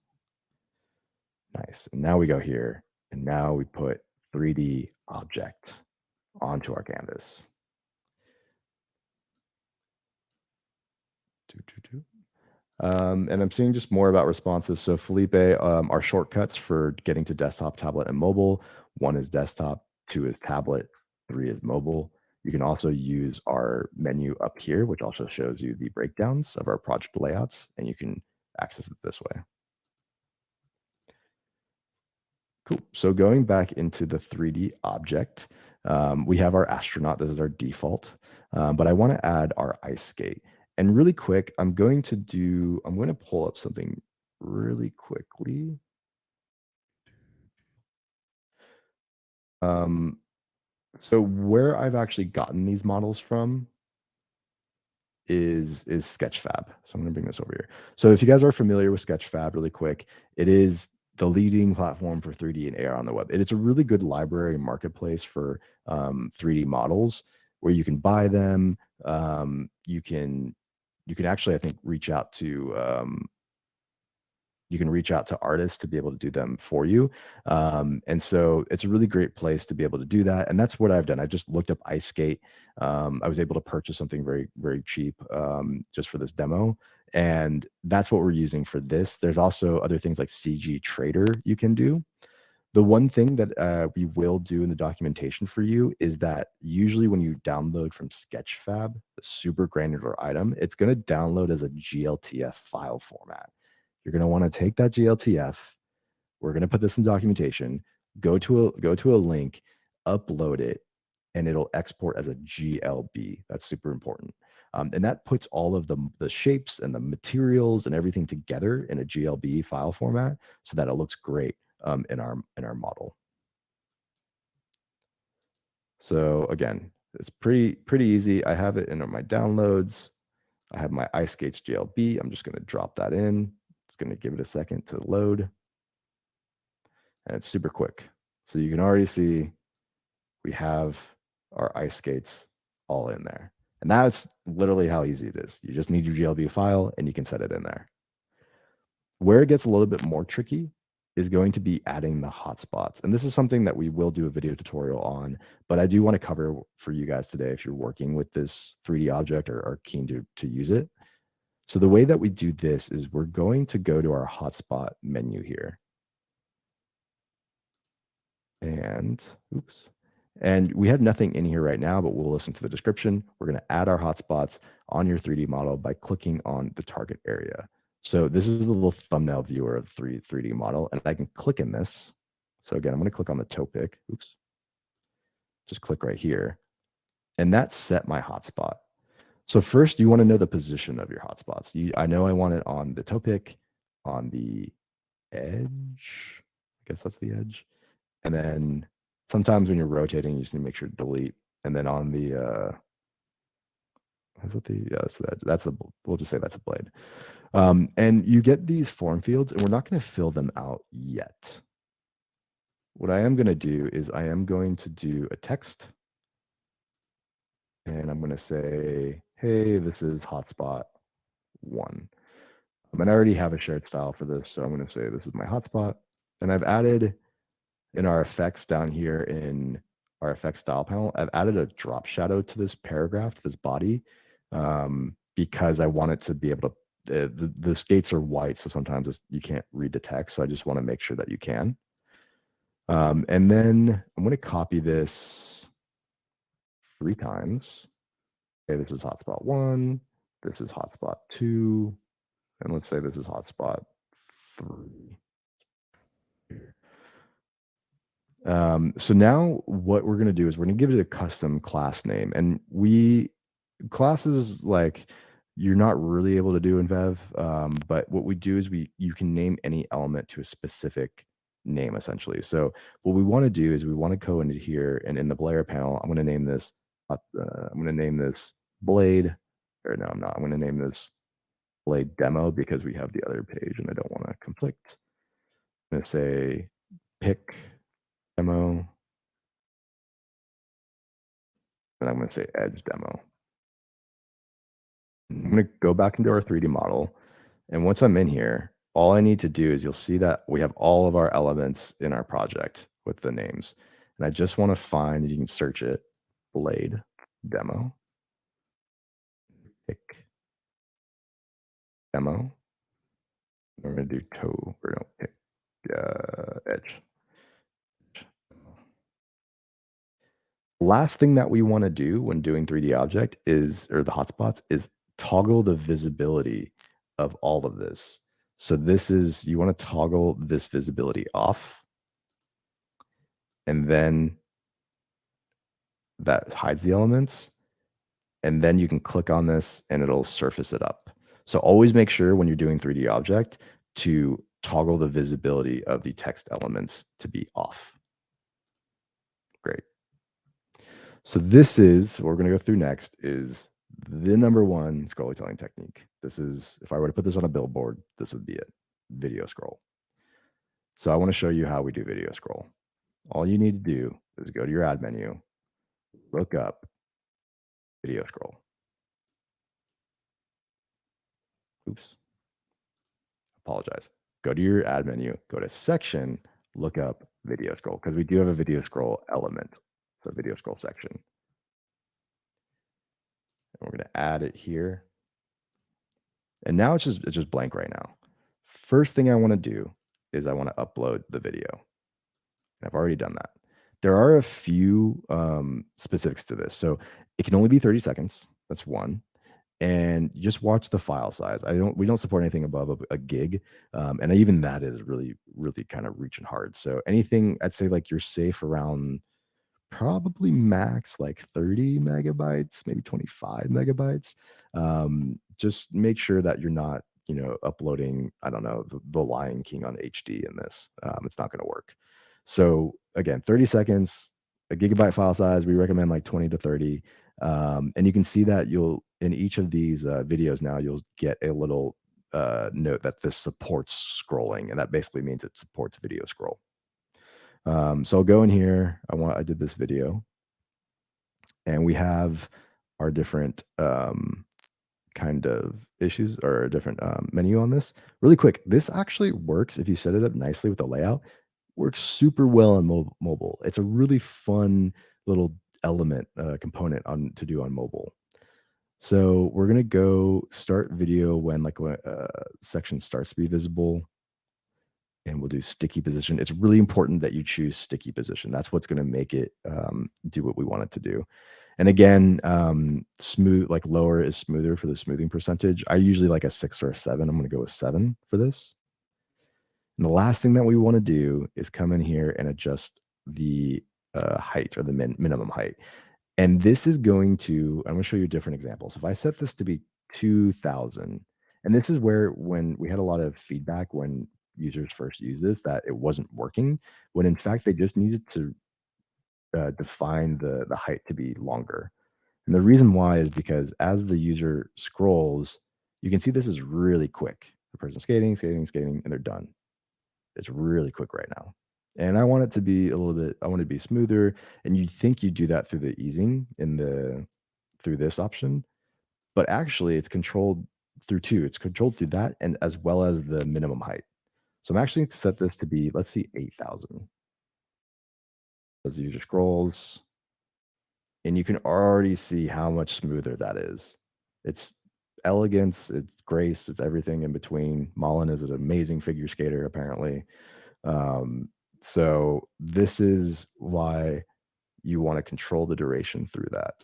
Nice. And now we go here, and now we put 3D object onto our canvas. And I'm seeing just more about responsive. So Felipe, our shortcuts for getting to desktop, tablet, and mobile. 1 is desktop, 2 is tablet, 3 is mobile. You can also use our menu up here, which also shows you the breakdowns of our project layouts, and you can access it this way. Cool. So going back into the 3D object, we have our astronaut. This is our default, but I want to add our ice skate. And really quick, I'm going to pull up something really quickly. So where I've actually gotten these models from is Sketchfab. So I'm going to bring this over here. So if you guys are familiar with Sketchfab, really quick, it is the leading platform for 3D and AR on the web. And it's a really good library marketplace for 3D models where you can buy them. You can actually, I think, reach out to artists to be able to do them for you. And so it's a really great place to be able to do that. And that's what I've done. I just looked up ice skate. I was able to purchase something very, very cheap just for this demo. And that's what we're using for this. There's also other things like CG Trader you can do. The one thing that we will do in the documentation for you is that usually when you download from Sketchfab, the super granular item, it's going to download as a GLTF file format. You're going to want to take that GLTF. We're going to put this in documentation. Go to a link, upload it, and it'll export as a GLB. That's super important. And that puts all of the shapes and the materials and everything together in a GLB file format so that it looks great in our model. So again, it's pretty easy. I have it in my downloads. I have my ice skates GLB. I'm just going to drop that in. It's going to give it a second to load. And it's super quick. So you can already see we have our ice skates all in there. And that's literally how easy it is. You just need your GLB file and you can set it in there. Where it gets a little bit more tricky is going to be adding the hotspots. And this is something that we will do a video tutorial on, but I do want to cover for you guys today if you're working with this 3D object or are keen to use it. So the way that we do this is we're going to go to our hotspot menu here. And we have nothing in here right now, but we'll listen to the description. We're going to add our hotspots on your 3D model by clicking on the target area. So this is the little thumbnail viewer of the 3D model, and I can click in this. So again, I'm going to click on the toe pick. Just click right here. And that set my hotspot. So first, you want to know the position of your hotspots. I know I want it on the toe pick, on the edge. I guess that's the edge. And then sometimes when you're rotating, you just need to make sure to delete. And then on the, we'll just say that's a blade. And you get these form fields, and we're not going to fill them out yet. What I am going to do is I am going to do a text. And I'm going to say, hey, this is hotspot 1. And I already have a shared style for this. So I'm going to say this is my hotspot. And I've added in our effects down here in our effects style panel, I've added a drop shadow to this paragraph, to this body, because I want it to be able to, the skates are white, so sometimes you can't read the text. So I just want to make sure that you can. And then I'm going to copy this 3 times. Okay, this is hotspot 1, this is hotspot 2, and let's say this is hotspot 3. So now what we're going to do is we're going to give it a custom class name, and classes, like, you're not really able to do in Vev, but what we do is you can name any element to a specific name, essentially. So what we want to do is we want to go into here, and in the player panel, I'm going to name this blade, or no, I'm not. I'm going to name this blade demo because we have the other page and I don't want to conflict. I'm going to say pick demo, and I'm going to say edge demo. I'm going to go back into our 3D model. And once I'm in here, all I need to do is you'll see that we have all of our elements in our project with the names. And I just want to find, you can search it, blade demo, pick demo. We're going to do toe, or no, pick edge. Last thing that we want to do when doing 3D object is, or the hotspots, is toggle the visibility of all of this. So this is, you want to toggle this visibility off, and then that hides the elements. And then you can click on this and it'll surface it up. So always make sure when you're doing 3D object to toggle the visibility of the text elements to be off. Great. So this is what we're going to go through next, is the number one scrollytelling technique. This is, if I were to put this on a billboard, this would be it, video scroll. So I want to show you how we do video scroll. All you need to do is go to your add menu, look up video scroll. Oops. Apologize. Go to your add menu, go to section, look up video scroll, because we do have a video scroll element. So video scroll section. And we're going to add it here. And now it's just blank right now. First thing I want to do is I want to upload the video. And I've already done that. There are a few specifics to this. So it can only be 30 seconds. That's one. And just watch the file size. We don't support anything above a gig. And even that is really, really kind of reaching hard. So anything, I'd say, like, you're safe around probably max like 30 megabytes, maybe 25 megabytes. Just make sure that you're not, uploading, I don't know, the Lion King on HD in this. It's not going to work. So again, 30 seconds, a gigabyte file size. We recommend like 20 to 30. And you can see that in each of these videos now, you'll get a little note that this supports scrolling, and that basically means it supports video scroll. So I'll go in here. I did this video, and we have our different kind of issues, or a different menu on this. Really quick, this actually works if you set it up nicely with the layout. Works super well on mobile. It's a really fun little element component to do on mobile. So we're gonna go start video when a section starts to be visible, and we'll do sticky position. It's really important that you choose sticky position. That's what's gonna make it do what we want it to do. And again, smooth, like lower is smoother for the smoothing percentage. I usually like a 6 or a 7. I'm gonna go with 7 for this. And the last thing that we want to do is come in here and adjust the height, or the minimum height. And this is I'm going to show you different examples. If I set this to be 2000, and this is where, when we had a lot of feedback when users first used this, that it wasn't working, when in fact they just needed to define the height to be longer. And the reason why is because as the user scrolls, you can see this is really quick. The person skating, and they're done. It's really quick right now. And I want it to be I want it to be smoother. And you'd think you do that through the easing through this option, but actually it's controlled through two. It's controlled through that, and as well as the minimum height. So I'm actually going to set this to be, let's see, 8,000. As the user scrolls, and you can already see how much smoother that is. It's elegance, it's grace, it's everything in between. Malin is an amazing figure skater, apparently. So this is why you want to control the duration through that.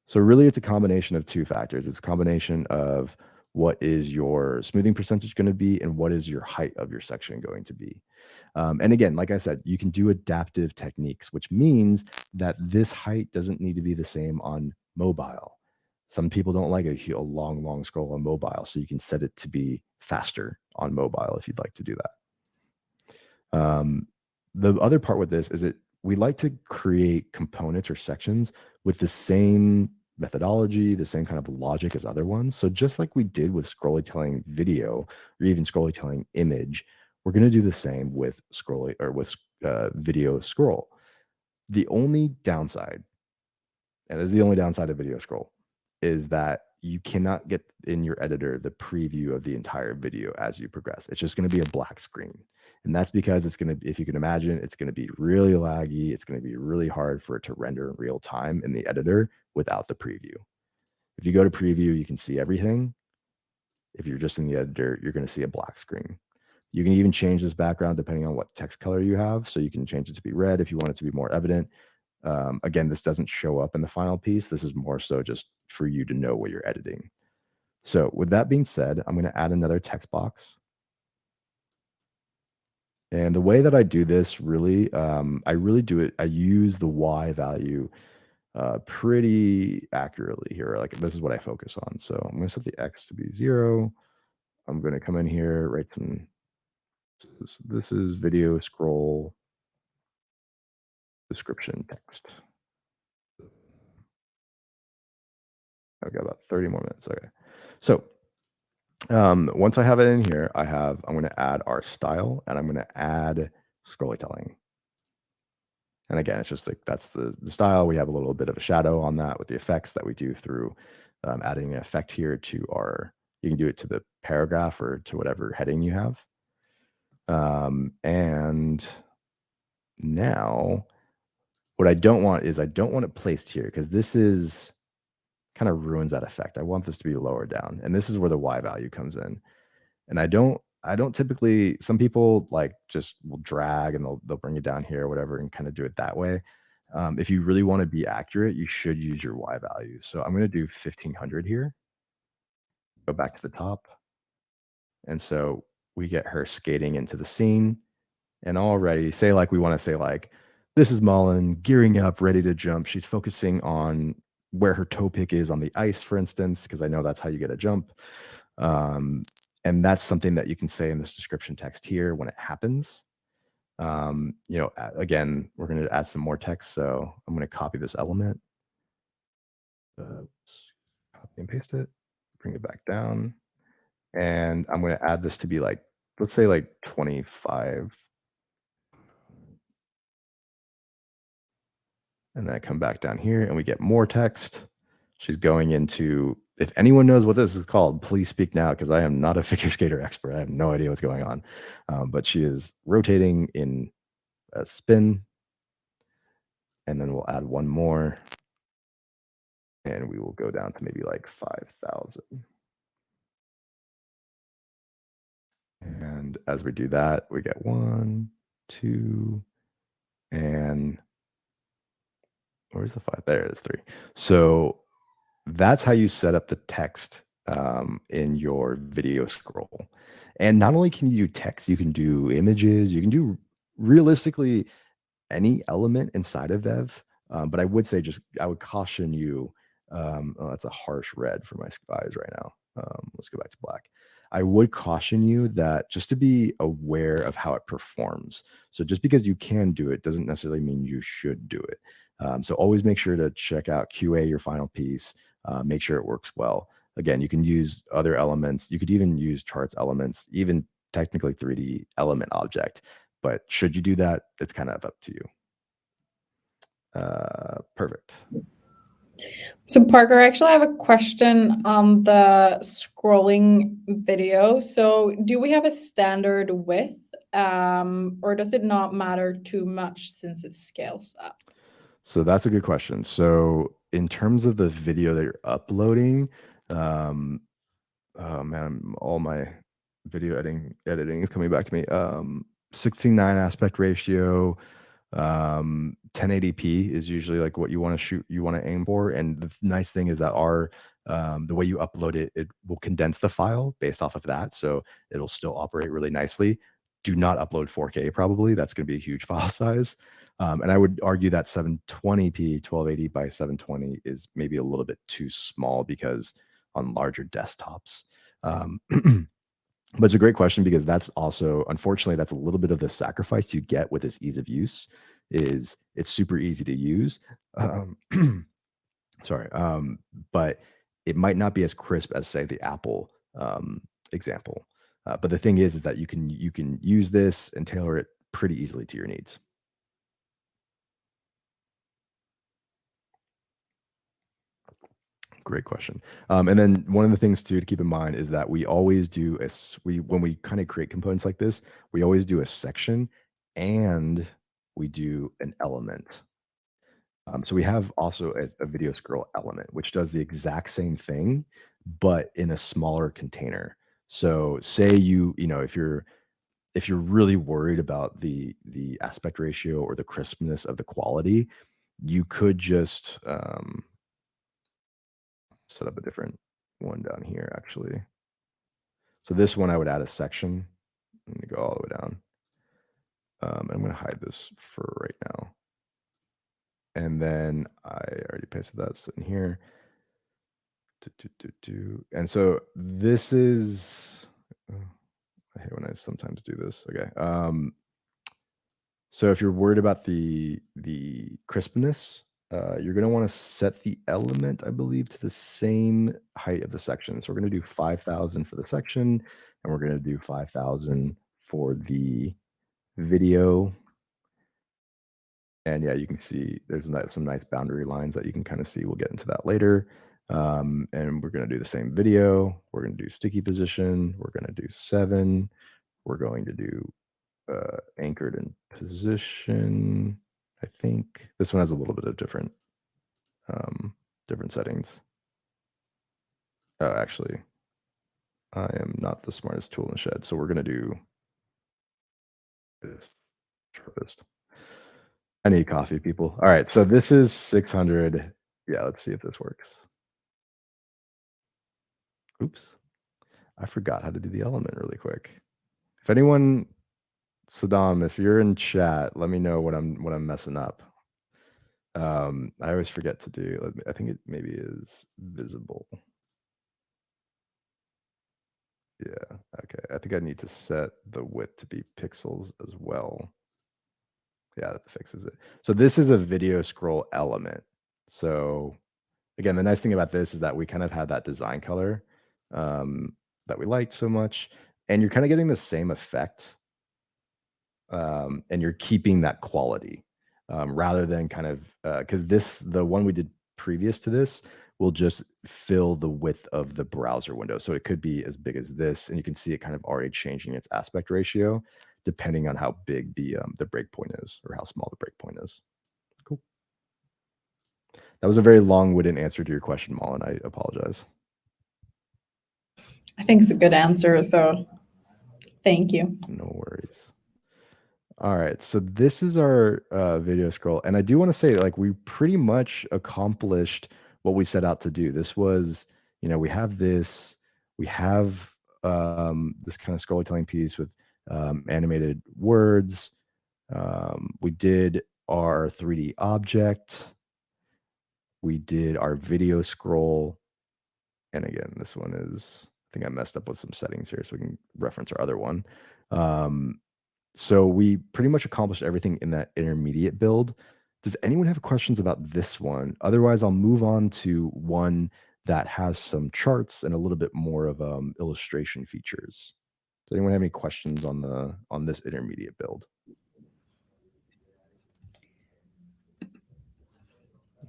So really it's a combination of two factors. It's a combination of what is your smoothing percentage going to be and what is your height of your section going to be. And again, like I said, you can do adaptive techniques, which means that this height doesn't need to be the same on mobile. Some people don't like a long scroll on mobile, so you can set it to be faster on mobile if you'd like to do that. The other part with this is we like to create components or sections with the same methodology, the same kind of logic as other ones. So just like we did with Scrollytelling video or even Scrollytelling image, we're going to do the same with video scroll. The only downside, and this is the only downside of video scroll, is that you cannot get in your editor the preview of the entire video as you progress. It's just going to be a black screen. And that's because it's going to, if you can imagine, it's going to be really laggy. It's going to be really hard for it to render in real time in the editor without the preview. If you go to preview, you can see everything. If you're just in the editor, you're going to see a black screen. You can even change this background depending on what text color you have. So you can change it to be red if you want it to be more evident. Again, this doesn't show up in the final piece. This is more so just for you to know what you're editing. So with that being said, I'm going to add another text box. And the way that I do this really, I use the Y value pretty accurately here. Like this is what I focus on. So I'm going to set the X to be 0. I'm going to come in here, write some, this is video scroll description text. I've got about 30 more minutes. Okay. So once I have it in here, I'm going to add our style and I'm going to add Scrollytelling. And again, it's just like that's the style. We have a little bit of a shadow on that with the effects that we do through adding an effect here to you can do it to the paragraph or to whatever heading you have. And now what I don't want it placed here because this is kind of ruins that effect. I want this to be lower down. And this is where the Y value comes in. And I don't typically, some people like just will drag and they'll bring it down here or whatever and kind of do it that way. If you really want to be accurate, you should use your Y values. So I'm going to do 1500 here. Go back to the top. And so we get her skating into the scene. And already say like we want to say like, this is Malin gearing up, ready to jump. She's focusing on where her toe pick is on the ice, for instance, because I know that's how you get a jump. And that's something that you can say in this description text here when it happens. Again, we're going to add some more text. So I'm going to copy this element, copy and paste it, bring it back down. And I'm going to add this to be like, let's say like 25. And then I come back down here and we get more text. She's going into, if anyone knows what this is called, please speak now because I am not a figure skater expert. I have no idea what's going on. But she is rotating in a spin. And then we'll add one more. And we will go down to maybe like 5,000. And as we do that, we get 1, 2, and where's the 5? There it is, 3. So that's how you set up the text in your video scroll. And not only can you do text, you can do images, you can do realistically any element inside of Vev. But I would say I would caution you. Oh, that's a harsh red for my eyes right now. Let's go back to black. I would caution you that just to be aware of how it performs. So just because you can do it doesn't necessarily mean you should do it. So always make sure to check out QA your final piece. Make sure it works well. Again, you can use other elements. You could even use charts elements, even technically 3D element object. But should you do that, it's kind of up to you. Perfect. So Parker, actually, I have a question on the scrolling video. So do we have a standard width or does it not matter too much since it scales up? So that's a good question. So in terms of the video that you're uploading, oh man, all my video editing is coming back to me. 16:9 aspect ratio. 1080p is usually like what you want to aim for. And the nice thing is that the way you upload it, it will condense the file based off of that. So it'll still operate really nicely. Do not upload 4K probably. That's going to be a huge file size. And I would argue that 720p 1280 by 720 is maybe a little bit too small because on larger desktops. But it's a great question because that's also, unfortunately, that's a little bit of the sacrifice you get with this ease of use. Is it's super easy to use. Sorry, but it might not be as crisp as say the Apple example. But the thing is that you can use this and tailor it pretty easily to your needs. Great question. And then one of the things too to keep in mind is that we always do when we kind of create components like this, we always do a section and we do an element. So we have also a video scroll element, which does the exact same thing, but in a smaller container. So say if you're really worried about the aspect ratio or the crispness of the quality, you could just set up a different one down here, actually. So this one, I would add a section. I'm going to go all the way down. I'm going to hide this for right now. And then I already pasted that in here. And so this is, I hate when I sometimes do this. Okay. So if you're worried about the crispness, you're going to want to set the element, I believe, to the same height of the section. So we're going to do 5,000 for the section, and we're going to do 5,000 for the video. And yeah, you can see there's some nice boundary lines that you can kind of see. We'll get into that later. And we're going to do the same video. We're going to do sticky position. We're going to do 7. We're going to do anchored in position. I think this one has a little bit of different settings. Oh, actually, I am not the smartest tool in the shed, so we're going to do this sharpest. I need coffee, people. All right, so this is 600. Yeah, let's see if this works. Oops, I forgot how to do the element really quick. If anyone, Saddam, if you're in chat, let me know what I'm messing up. I always forget to do. I think it maybe is visible. Yeah, okay. I think I need to set the width to be pixels as well. Yeah, that fixes it. So this is a video scroll element. So again, the nice thing about this is that we kind of have that design color that we liked so much, and you're kind of getting the same effect, and you're keeping that quality rather than kind of because the one we did previous to this will just fill the width of the browser window. So it could be as big as this, and you can see it kind of already changing its aspect ratio depending on how big the breakpoint is or how small the breakpoint is. Cool. That was a very long-winded answer to your question, Malin. I apologize. I think it's a good answer, so thank you. No worries. All right, so this is our video scroll, and I do want to say, like, we pretty much accomplished what we set out to do. This was, we have this, we have this kind of Scrollytelling piece with animated words. We did our 3D object. We did our video scroll, and again, this one is, I think I messed up with some settings here, so we can reference our other one. So we pretty much accomplished everything in that intermediate build. Does anyone have questions about this one? Otherwise, I'll move on to one that has some charts and a little bit more of illustration features. Does anyone have any questions on this intermediate build?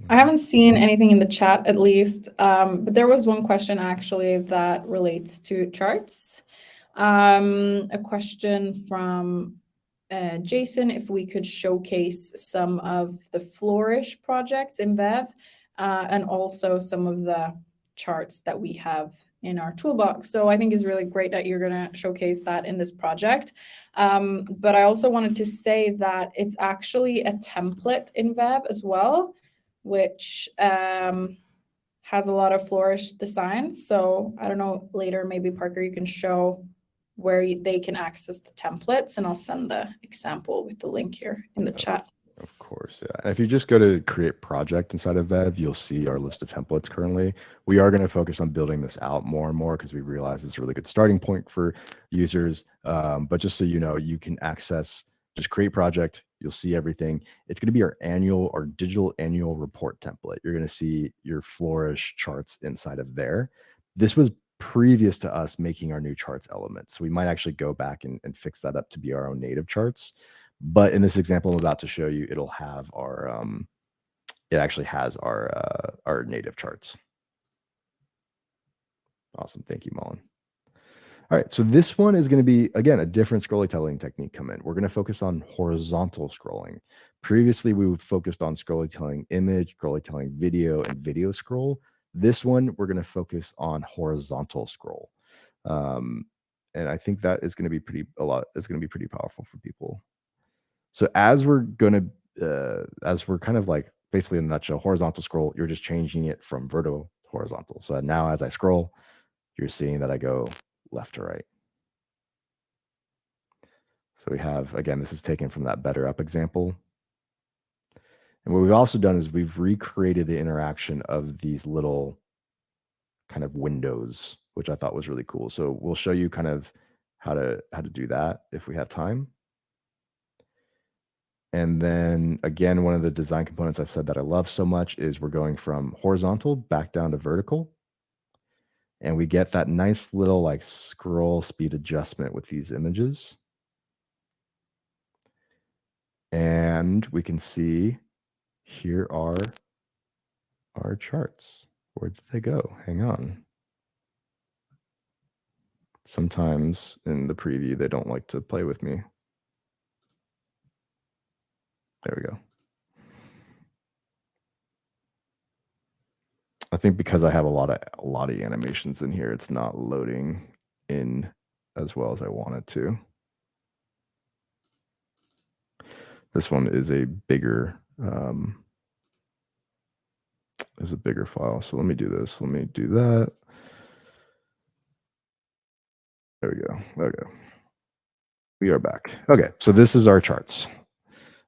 I haven't seen anything in the chat, at least, but there was one question actually that relates to charts. A question from Jason, if we could showcase some of the Flourish projects in Vev, and also some of the charts that we have in our toolbox. So I think it's really great that you're going to showcase that in this project. But I also wanted to say that it's actually a template in Vev as well, which has a lot of flourish designs. So I don't know, later maybe Parker, you can show where they can access the templates, and I'll send the example with the link here in the chat. Of course, yeah. And if you just go to create project inside of Vev, you'll see our list of templates currently. We are going to focus on building this out more and more because we realize it's a really good starting point for users. But just so you know, you can access, just create project, you'll see everything. It's going to be our annual or digital annual report template. You're going to see your flourish charts inside of there. This was previous to us making our new charts element. So we might actually go back and fix that up to be our own native charts. But in this example I'm about to show you, it'll have our, it actually has our native charts. Awesome. Thank you, Malin. All right. So this one is going to be, again, a different scrollytelling technique come in. We're going to focus on horizontal scrolling. Previously, we focused on scrollytelling image, scrollytelling video, and video scroll. This one, we're going to focus on horizontal scroll. And I think that is going to be it's going to be pretty powerful for people. So as we're kind of like basically in a nutshell, horizontal scroll, you're just changing it from vertical to horizontal. So now as I scroll, you're seeing that I go left to right. So we have, again, this is taken from that better up example. And what we've also done is we've recreated the interaction of these little kind of windows, which I thought was really cool. So we'll show you kind of how to do that if we have time. And then again, one of the design components I said that I love so much is we're going from horizontal back down to vertical. And we get that nice little like scroll speed adjustment with these images. And we can see here are our charts. Where did they go? Hang on. Sometimes in the preview, they don't like to play with me. There we go. I think because I have a lot of Lottie animations in here, it's not loading in as well as I want it to. This one is a bigger file. So let me do this. Let me do that. There we go. Okay. We are back. Okay. So this is our charts.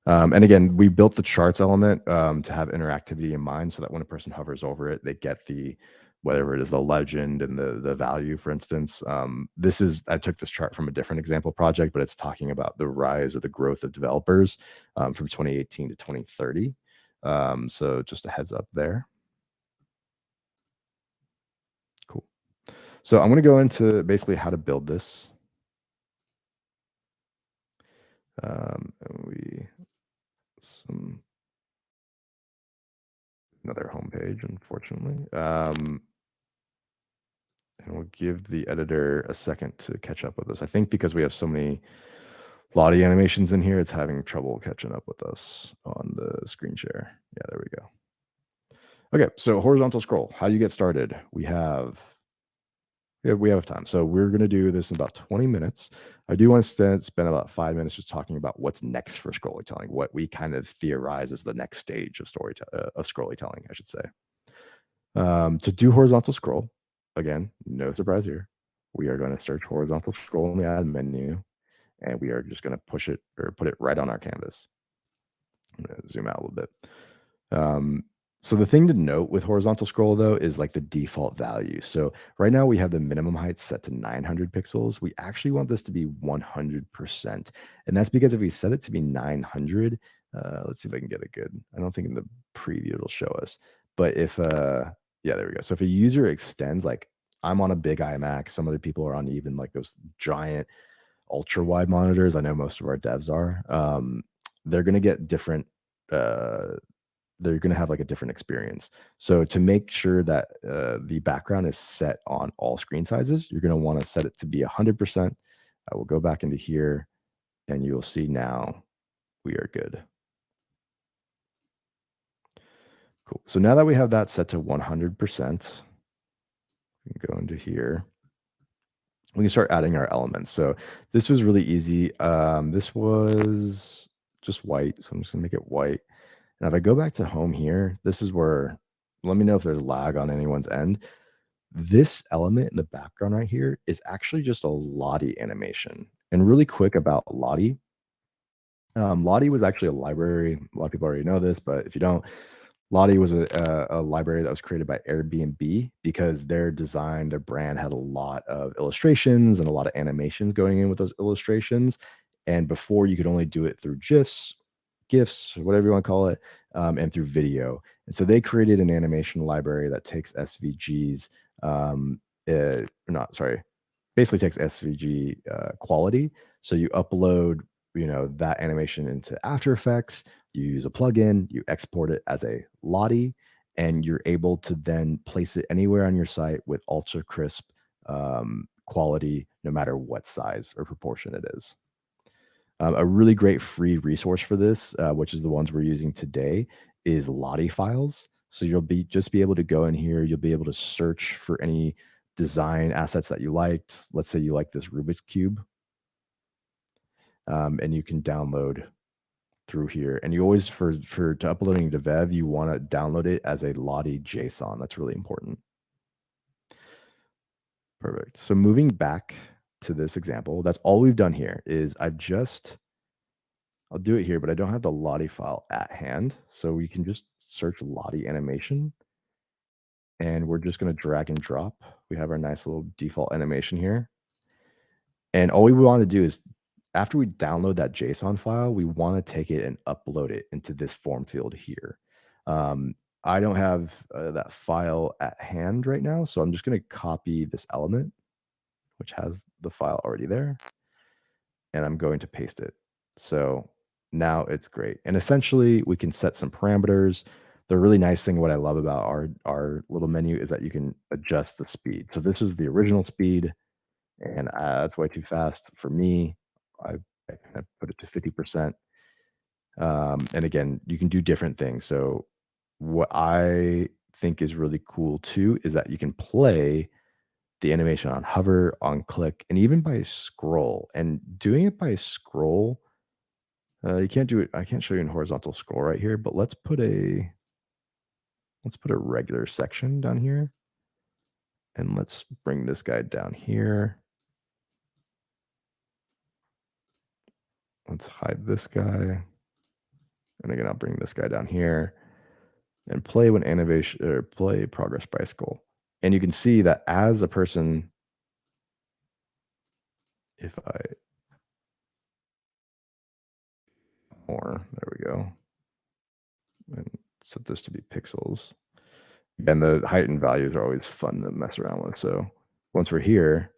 And again, we built the charts element to have interactivity in mind so that when a person hovers over it, they get the, whatever it is, the legend and the value, for instance. I took this chart from a different example project, but it's talking about the rise or the growth of developers from 2018 to 2030. So just a heads up there. Cool. So I'm going to go into basically how to build this. Another homepage, unfortunately. And we'll give the editor a second to catch up with us. I think because we have so many Lottie animations in here, it's having trouble catching up with us on the screen share. Yeah, there we go. Okay, so horizontal scroll. How do you get started? We have time. So we're going to do this in about 20 minutes. I do want to spend about 5 minutes just talking about what's next for scrollytelling, what we kind of theorize is the next stage of scrollytelling, I should say. To do horizontal scroll, again, no surprise here. We are going to search horizontal scroll in the add menu, and we are just going to push it or put it right on our canvas. I'm going to zoom out a little bit. So the thing to note with horizontal scroll, though, is like the default value. So right now we have the minimum height set to 900 pixels. We actually want this to be 100%. And that's because if we set it to be 900, let's see if I can get a good, I don't think in the preview it'll show us. But if, yeah, there we go. So if a user extends, like I'm on a big iMac, some other people are on even like those giant ultra wide monitors. I know most of our devs are. They're going to get different, they're going to have like a different experience. So to make sure that the background is set on all screen sizes, you're going to want to set it to be 100%. I will go back into here and you'll see now we are good. Cool. So now that we have that set to 100%, We can go into here. We can start adding our elements. So this was really easy. This was just white. So I'm just gonna make it white. And if I go back to home here, this is where, let me know if there's lag on anyone's end. This element in the background right here is actually just a Lottie animation. And really quick about Lottie. Lottie was actually a library. A lot of people already know this, but if you don't, Lottie was a library that was created by Airbnb because their design, their brand had a lot of illustrations and a lot of animations going in with those illustrations. And before you could only do it through GIFs, whatever you want to call it, and through video. And so they created an animation library that takes SVGs, not sorry, basically takes SVG quality. So you upload, that animation into After Effects. You use a plugin, you export it as a Lottie, and you're able to then place it anywhere on your site with ultra crisp quality, no matter what size or proportion it is. A really great free resource for this, which is the ones we're using today, is Lottie files. So you'll just be able to go in here. You'll be able to search for any design assets that you liked. Let's say you like this Rubik's cube, and you can download through here. And you always, for to uploading to Vev, you want to download it as a Lottie JSON. That's really important. Perfect. So moving back to this example, that's all we've done here is I'll do it here, but I don't have the Lottie file at hand. So we can just search Lottie animation, and we're just going to drag and drop. We have our nice little default animation here. And all we want to do is, after we download that JSON file, we want to take it and upload it into this form field here. I don't have that file at hand right now, so I'm just going to copy this element, which has the file already there, and I'm going to paste it. So now it's great. And essentially, we can set some parameters. The really nice thing, what I love about our little menu, is that you can adjust the speed. So this is the original speed, and that's way too fast for me. I kind of put it to 50%. And again, you can do different things. So what I think is really cool too is that you can play the animation on hover, on click, and even by scroll. And doing it by scroll, you can't do it. I can't show you in horizontal scroll right here, but let's put a regular section down here, and let's bring this guy down here. Let's hide this guy. And again, I'll bring this guy down here and play when animation, or play progress by scroll. And you can see that as a person, if I there we go, and set this to be pixels. And the height and values are always fun to mess around with. So once we're here,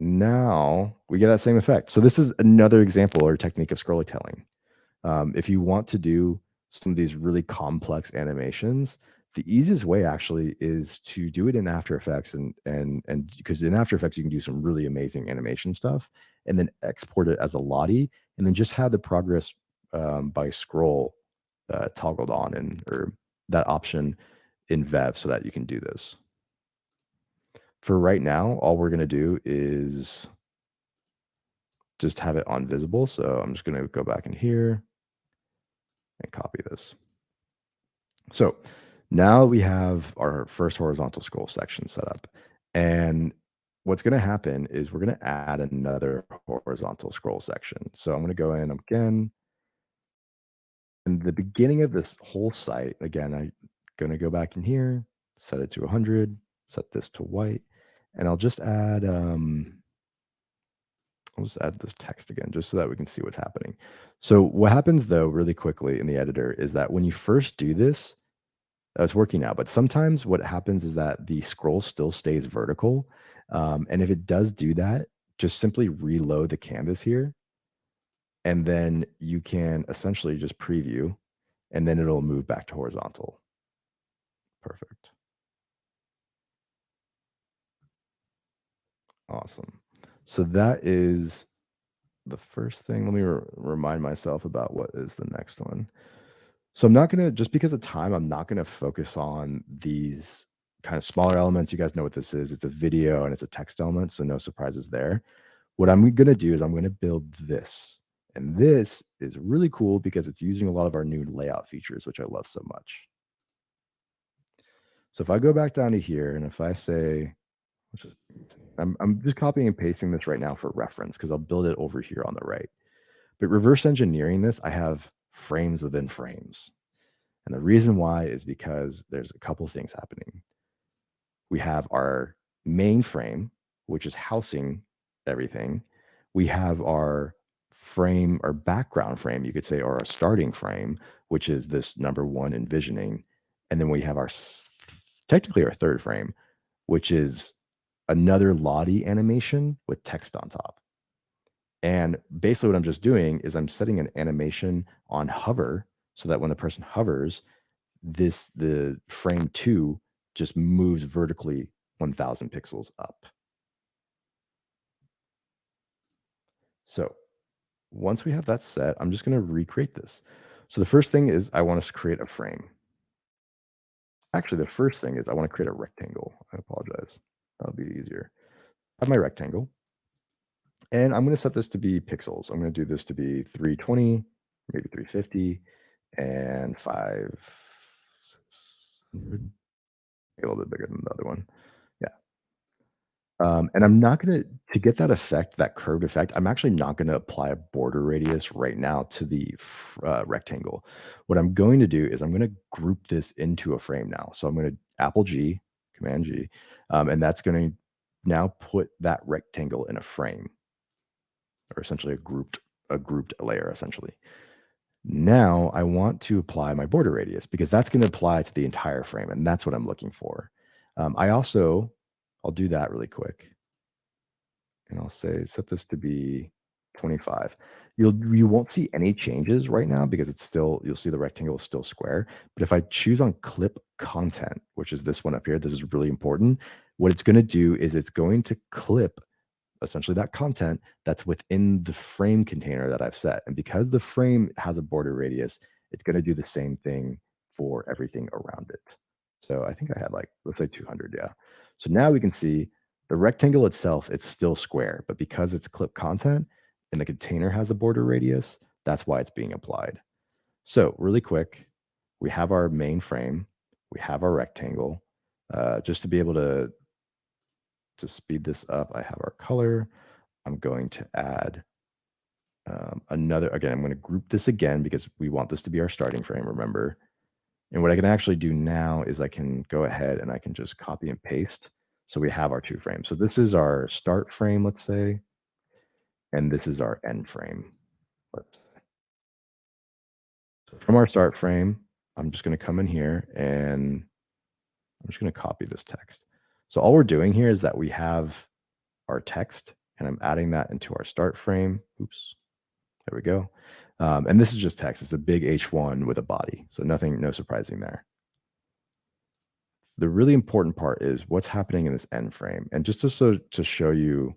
now we get that same effect. So this is another example or technique of Scrollytelling. If you want to do some of these really complex animations, the easiest way actually is to do it in After Effects, and because in After Effects you can do some really amazing animation stuff, and then export it as a Lottie, and then just have the progress by scroll toggled on, or that option in Vev, so that you can do this. For right now, all we're going to do is just have it on visible. So I'm just going to go back in here and copy this. So now we have our first horizontal scroll section set up. And what's going to happen is we're going to add another horizontal scroll section. So I'm going to go in again. In the beginning of this whole site, again, I'm going to go back in here, set it to 100, set this to white, and I'll just add this text again, just so that we can see what's happening. So what happens though, really quickly in the editor, is that when you first do this, it's working now, but sometimes what happens is that the scroll still stays vertical. And if it does do that, just simply reload the canvas here, and then you can essentially just preview, and then it'll move back to horizontal. Perfect. Awesome. So that is the first thing. Let me remind myself about what is the next one. So I'm not going to, just because of time, I'm not going to focus on these kind of smaller elements. You guys know what this is. It's a video and it's a text element, so no surprises there. What I'm going to do is I'm going to build this. And this is really cool because it's using a lot of our new layout features, which I love so much. So if I go back down to here and if I say, I'm just copying and pasting this right now for reference because I'll build it over here on the right. But reverse engineering this, I have frames within frames. And the reason why is because there's a couple things happening. We have our main frame, which is housing everything. We have our frame, our background frame, you could say, or our starting frame, which is this number one envisioning. And then we have our technically our third frame, which is another Lottie animation with text on top. And basically what I'm just doing is I'm setting an animation on hover so that when the person hovers, the frame 2 just moves vertically 1000 pixels up. So once we have that set, I'm just going to recreate this. So the first thing is I want us to create a frame. Actually, the first thing is I want to create a rectangle. I apologize. That'll be easier. I have my rectangle. And I'm going to set this to be pixels. I'm going to do this to be 320, maybe 350, and 500. A little bit bigger than the other one. Yeah. And I'm not going to get that effect, that curved effect, I'm actually not going to apply a border radius right now to the rectangle. What I'm going to do is I'm going to group this into a frame now. So I'm going to Apple G, Command G, and that's going to now put that rectangle in a frame, or essentially a grouped layer, essentially. Now I want to apply my border radius because that's going to apply to the entire frame, and that's what I'm looking for. I'll do that really quick. And I'll say, set this to be 25. You won't see any changes right now because it's still, you'll see the rectangle is still square. But if I choose on clip content, which is this one up here, this is really important. What it's going to do is it's going to clip essentially that content that's within the frame container that I've set. And because the frame has a border radius, it's going to do the same thing for everything around it. So I think I had like, let's say 200. Yeah. So now we can see the rectangle itself, it's still square, but because it's clip content and the container has a border radius, that's why it's being applied. So really quick, we have our main frame, we have our rectangle. Just to be able to speed this up, I have our color. I'm going to add another, again, I'm going to group this again because we want this to be our starting frame, remember. And what I can actually do now is I can go ahead and I can just copy and paste. So we have our two frames. So this is our start frame, let's say, and this is our end frame. Let's say. So from our start frame, I'm just going to come in here and I'm just going to copy this text. So all we're doing here is that we have our text and I'm adding that into our start frame. Oops, there we go. And this is just text. It's a big H1 with a body. So no surprising there. The really important part is what's happening in this end frame. And just to show you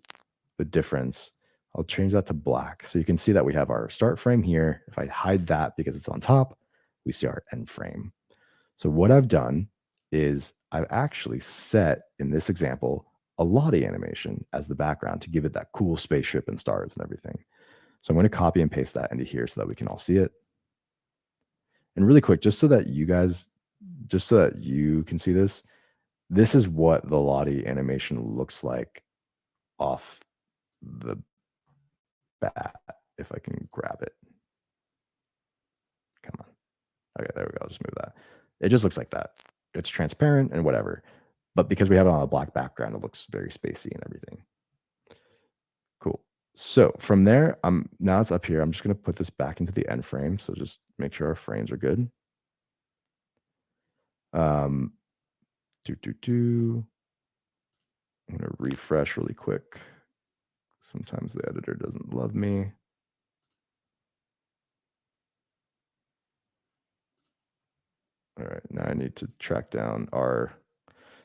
the difference, I'll change that to black. So you can see that we have our start frame here. If I hide that because it's on top, we see our end frame. So what I've done is I've actually set, in this example, a Lottie animation as the background to give it that cool spaceship and stars and everything. So I'm going to copy and paste that into here so that we can all see it. And really quick, just so that you can see this, this is what the Lottie animation looks like off the bat, if I can grab it. Come on. Okay, there we go. I'll just move that. It just looks like that. It's transparent and whatever. But because we have it on a black background, it looks very spacey and everything. Cool. So from there, now it's up here. I'm just going to put this back into the end frame. So just make sure our frames are good. I'm going to refresh really quick. Sometimes the editor doesn't love me. All right, now I need to track down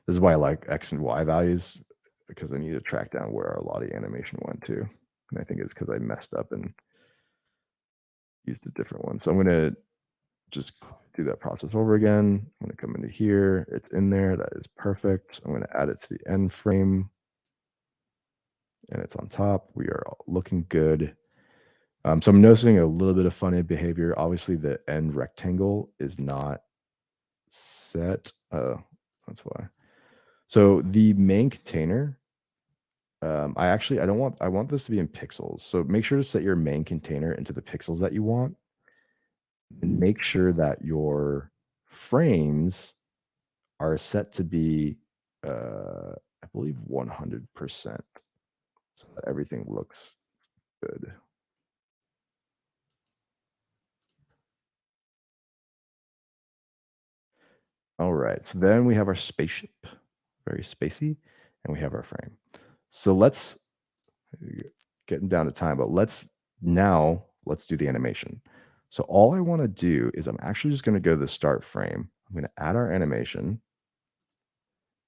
this is why I like X and Y values, because I need to track down where our Lottie animation went to. And I think it's because I messed up and used a different one. So I'm going to just do that process over again. I'm going to come into here. It's in there. That is perfect. I'm going to add it to the end frame. And it's on top. We are looking good. So I'm noticing a little bit of funny behavior. Obviously, the end rectangle is not set. That's why. So the main container, I want this to be in pixels. So make sure to set your main container into the pixels that you want, and make sure that your frames are set to be, I believe 100%, so that everything looks good. All right, so then we have our spaceship, very spacey, and we have our frame. So let's getting down to time, but let's do the animation. So all I want to do is I'm actually just going to go to the start frame. I'm going to add our animation,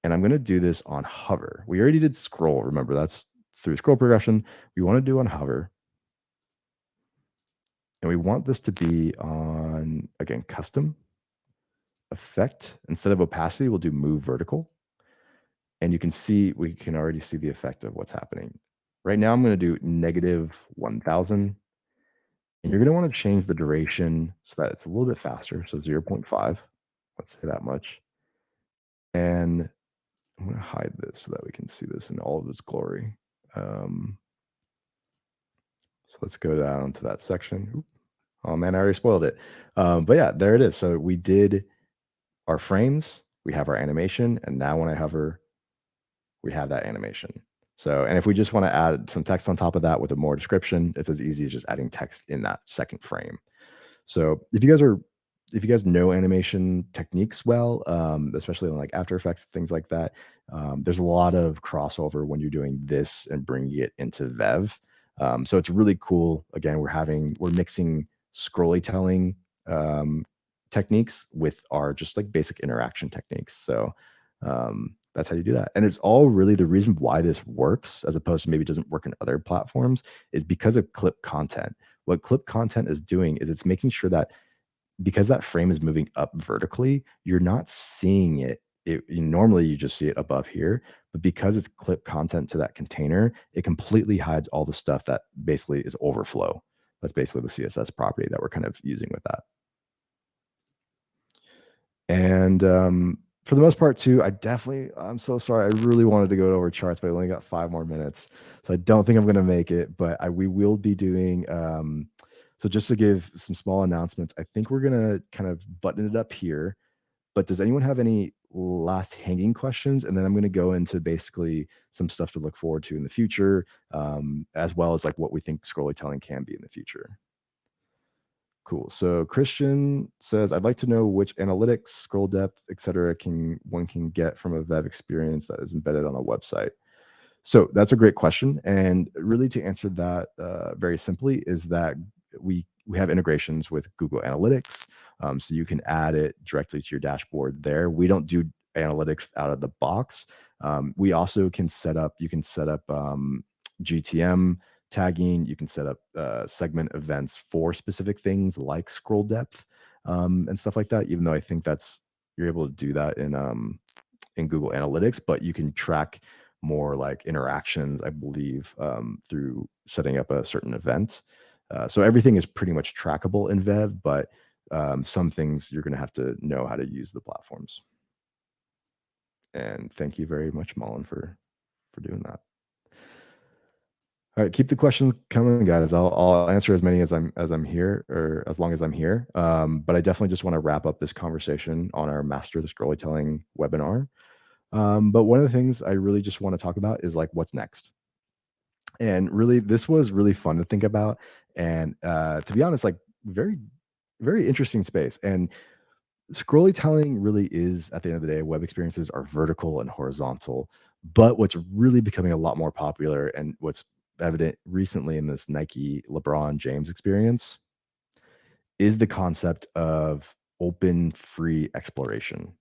and I'm going to do this on hover. We already did scroll. Remember, that's through scroll progression. We want to do on hover, and we want this to be on, again, custom effect. Instead of opacity, we'll do move vertical. And you can see, we can already see the effect of what's happening. Right now, I'm going to do -1000. And you're going to want to change the duration so that it's a little bit faster. So 0.5, let's say that much. And I'm going to hide this so that we can see this in all of its glory. So let's go down to that section. Oop. Oh man, I already spoiled it. But yeah, there it is. So we did our frames, we have our animation, and now when I hover, we have that animation. So, and if we just want to add some text on top of that with a more description, it's as easy as just adding text in that second frame. So if you guys know animation techniques well, especially in like After Effects, things like that, there's a lot of crossover when you're doing this and bringing it into Vev. So it's really cool. Again, we're mixing scrollytelling techniques with our just like basic interaction techniques. So that's how you do that. And it's all really the reason why this works, as opposed to maybe it doesn't work in other platforms, is because of clip content. What clip content is doing is it's making sure that because that frame is moving up vertically, you're not seeing it. Normally you just see it above here, but because it's clip content to that container, it completely hides all the stuff that basically is overflow. That's basically the CSS property that we're kind of using with that. And for the most part too, I'm so sorry. I really wanted to go over charts, but I only got 5 more minutes. So I don't think I'm going to make it, but we will be doing, so just to give some small announcements, I think we're going to kind of button it up here, but does anyone have any last hanging questions? And then I'm going to go into basically some stuff to look forward to in the future, as well as like what we think scrollytelling can be in the future. Cool. So Christian says, I'd like to know which analytics, scroll depth, etc., one can get from a Vev experience that is embedded on a website. So that's a great question. And really to answer that very simply is that we have integrations with Google Analytics. So you can add it directly to your dashboard there. We don't do analytics out of the box. We also can set up, GTM tagging. You can set up segment events for specific things like scroll depth and stuff like that, even though I think you're able to do that in Google Analytics, but you can track more like interactions, I believe, through setting up a certain event. So everything is pretty much trackable in Vev, but some things you're going to have to know how to use the platforms. And thank you very much, Malin, for doing that. All right, keep the questions coming, guys. I'll answer as many as I'm here, or as long as I'm here. But I definitely just want to wrap up this conversation on our Master the Scrollytelling webinar. But one of the things I really just want to talk about is like what's next. And really, this was really fun to think about. And to be honest, like very, very interesting space. And scrollytelling really is, at the end of the day, web experiences are vertical and horizontal. But what's really becoming a lot more popular, and what's evident recently in this Nike LeBron James experience, is the concept of open free exploration.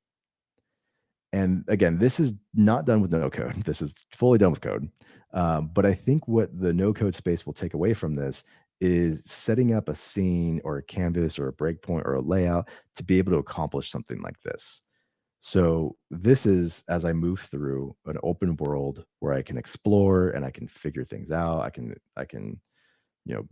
And again, this is not done with no code. This is fully done with code. But I think what the no code space will take away from this is setting up a scene or a canvas or a breakpoint or a layout to be able to accomplish something like this. So this is as I move through an open world where I can explore and I can figure things out. I can, you know,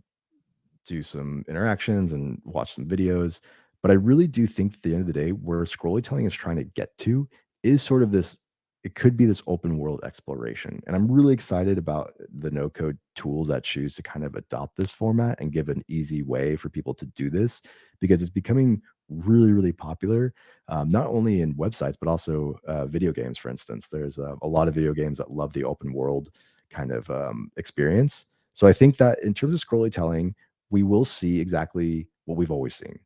do some interactions and watch some videos. But I really do think at the end of the day, where Scrollytelling is trying to get to is sort of this, it could be this open world exploration. And I'm really excited about the no code tools that choose to kind of adopt this format and give an easy way for people to do this because it's becoming really, really popular, not only in websites, but also video games, for instance. There's a lot of video games that love the open world kind of experience. So I think that in terms of Scrollytelling, we will see exactly what we've always seen.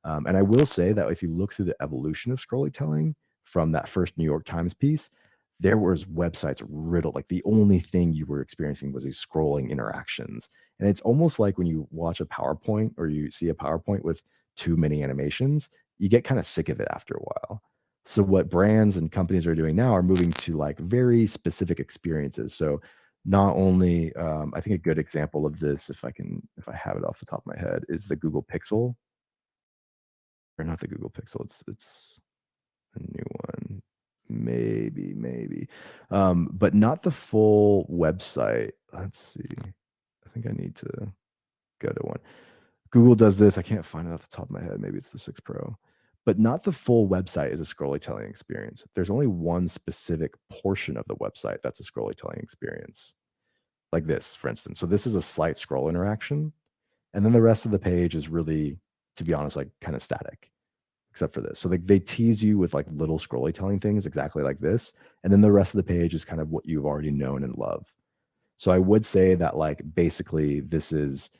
And I will say that if you look through the evolution of Scrollytelling from that first New York Times piece, there was websites riddled. Like the only thing you were experiencing was these scrolling interactions. And it's almost like when you watch a PowerPoint or you see a PowerPoint with too many animations, you get kind of sick of it after a while. So what brands and companies are doing now are moving to like very specific experiences. So not only I think a good example of this, if I have it off the top of my head, is the Google Pixel, or not the Google Pixel. It's a new one, maybe, but not the full website. Let's see. I think I need to go to one. Google does this. I can't find it off the top of my head. Maybe it's the 6 Pro, but not the full website is a Scrollytelling experience. There's only one specific portion of the website that's a Scrollytelling experience, like this, for instance. So this is a slight scroll interaction, and then the rest of the page is really, to be honest, like kind of static, except for this. So they tease you with like little Scrollytelling things exactly like this, and then the rest of the page is kind of what you've already known and love. So I would say that like basically this is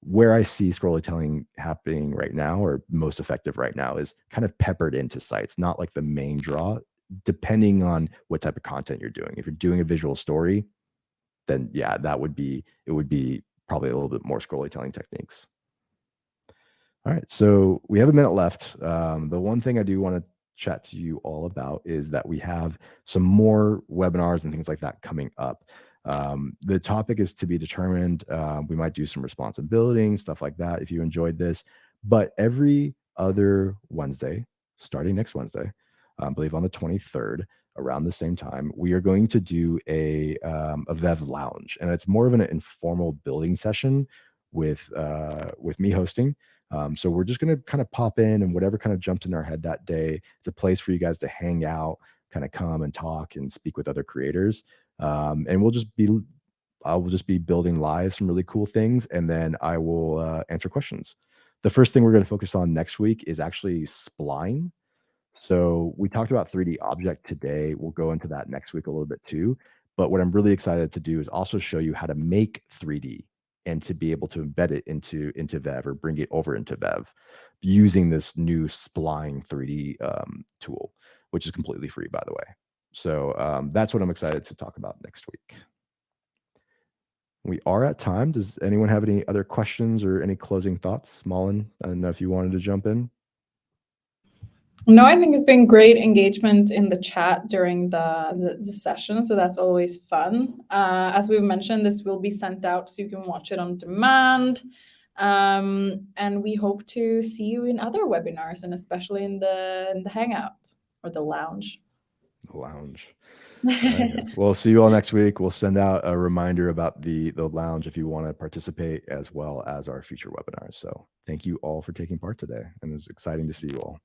where I see Scrollytelling happening right now, or most effective right now, is kind of peppered into sites, not like the main draw, depending on what type of content you're doing. If you're doing a visual story, then yeah, it would be probably a little bit more Scrollytelling techniques. All right, so we have a minute left. The one thing I do want to chat to you all about is that we have some more webinars and things like that coming up. The topic is to be determined. We might do some responsive building, stuff like that, if you enjoyed this. But every other Wednesday, starting next Wednesday, I believe on the 23rd, around the same time, we are going to do a Vev lounge, and it's more of an informal building session with me hosting. So we're just going to kind of pop in, and whatever kind of jumped in our head that day, it's a place for you guys to hang out, kind of come and talk and speak with other creators. And I will just be building live some really cool things, and then I will answer questions. The first thing we're going to focus on next week is actually spline. So we talked about 3D object today. We'll go into that next week a little bit too. But what I'm really excited to do is also show you how to make 3D and to be able to embed it into Vev, or bring it over into Vev using this new spline 3D tool, which is completely free, by the way. So that's what I'm excited to talk about next week. We are at time. Does anyone have any other questions or any closing thoughts? Malin, I don't know if you wanted to jump in. No, I think it's been great engagement in the chat during the session, so that's always fun. As we mentioned, this will be sent out so you can watch it on demand. And we hope to see you in other webinars, and especially in the Hangout or the lounge. The lounge. All right, guys. We'll see you all next week. We'll send out a reminder about the lounge if you want to participate, as well as our future webinars. So thank you all for taking part today, and it's exciting to see you all.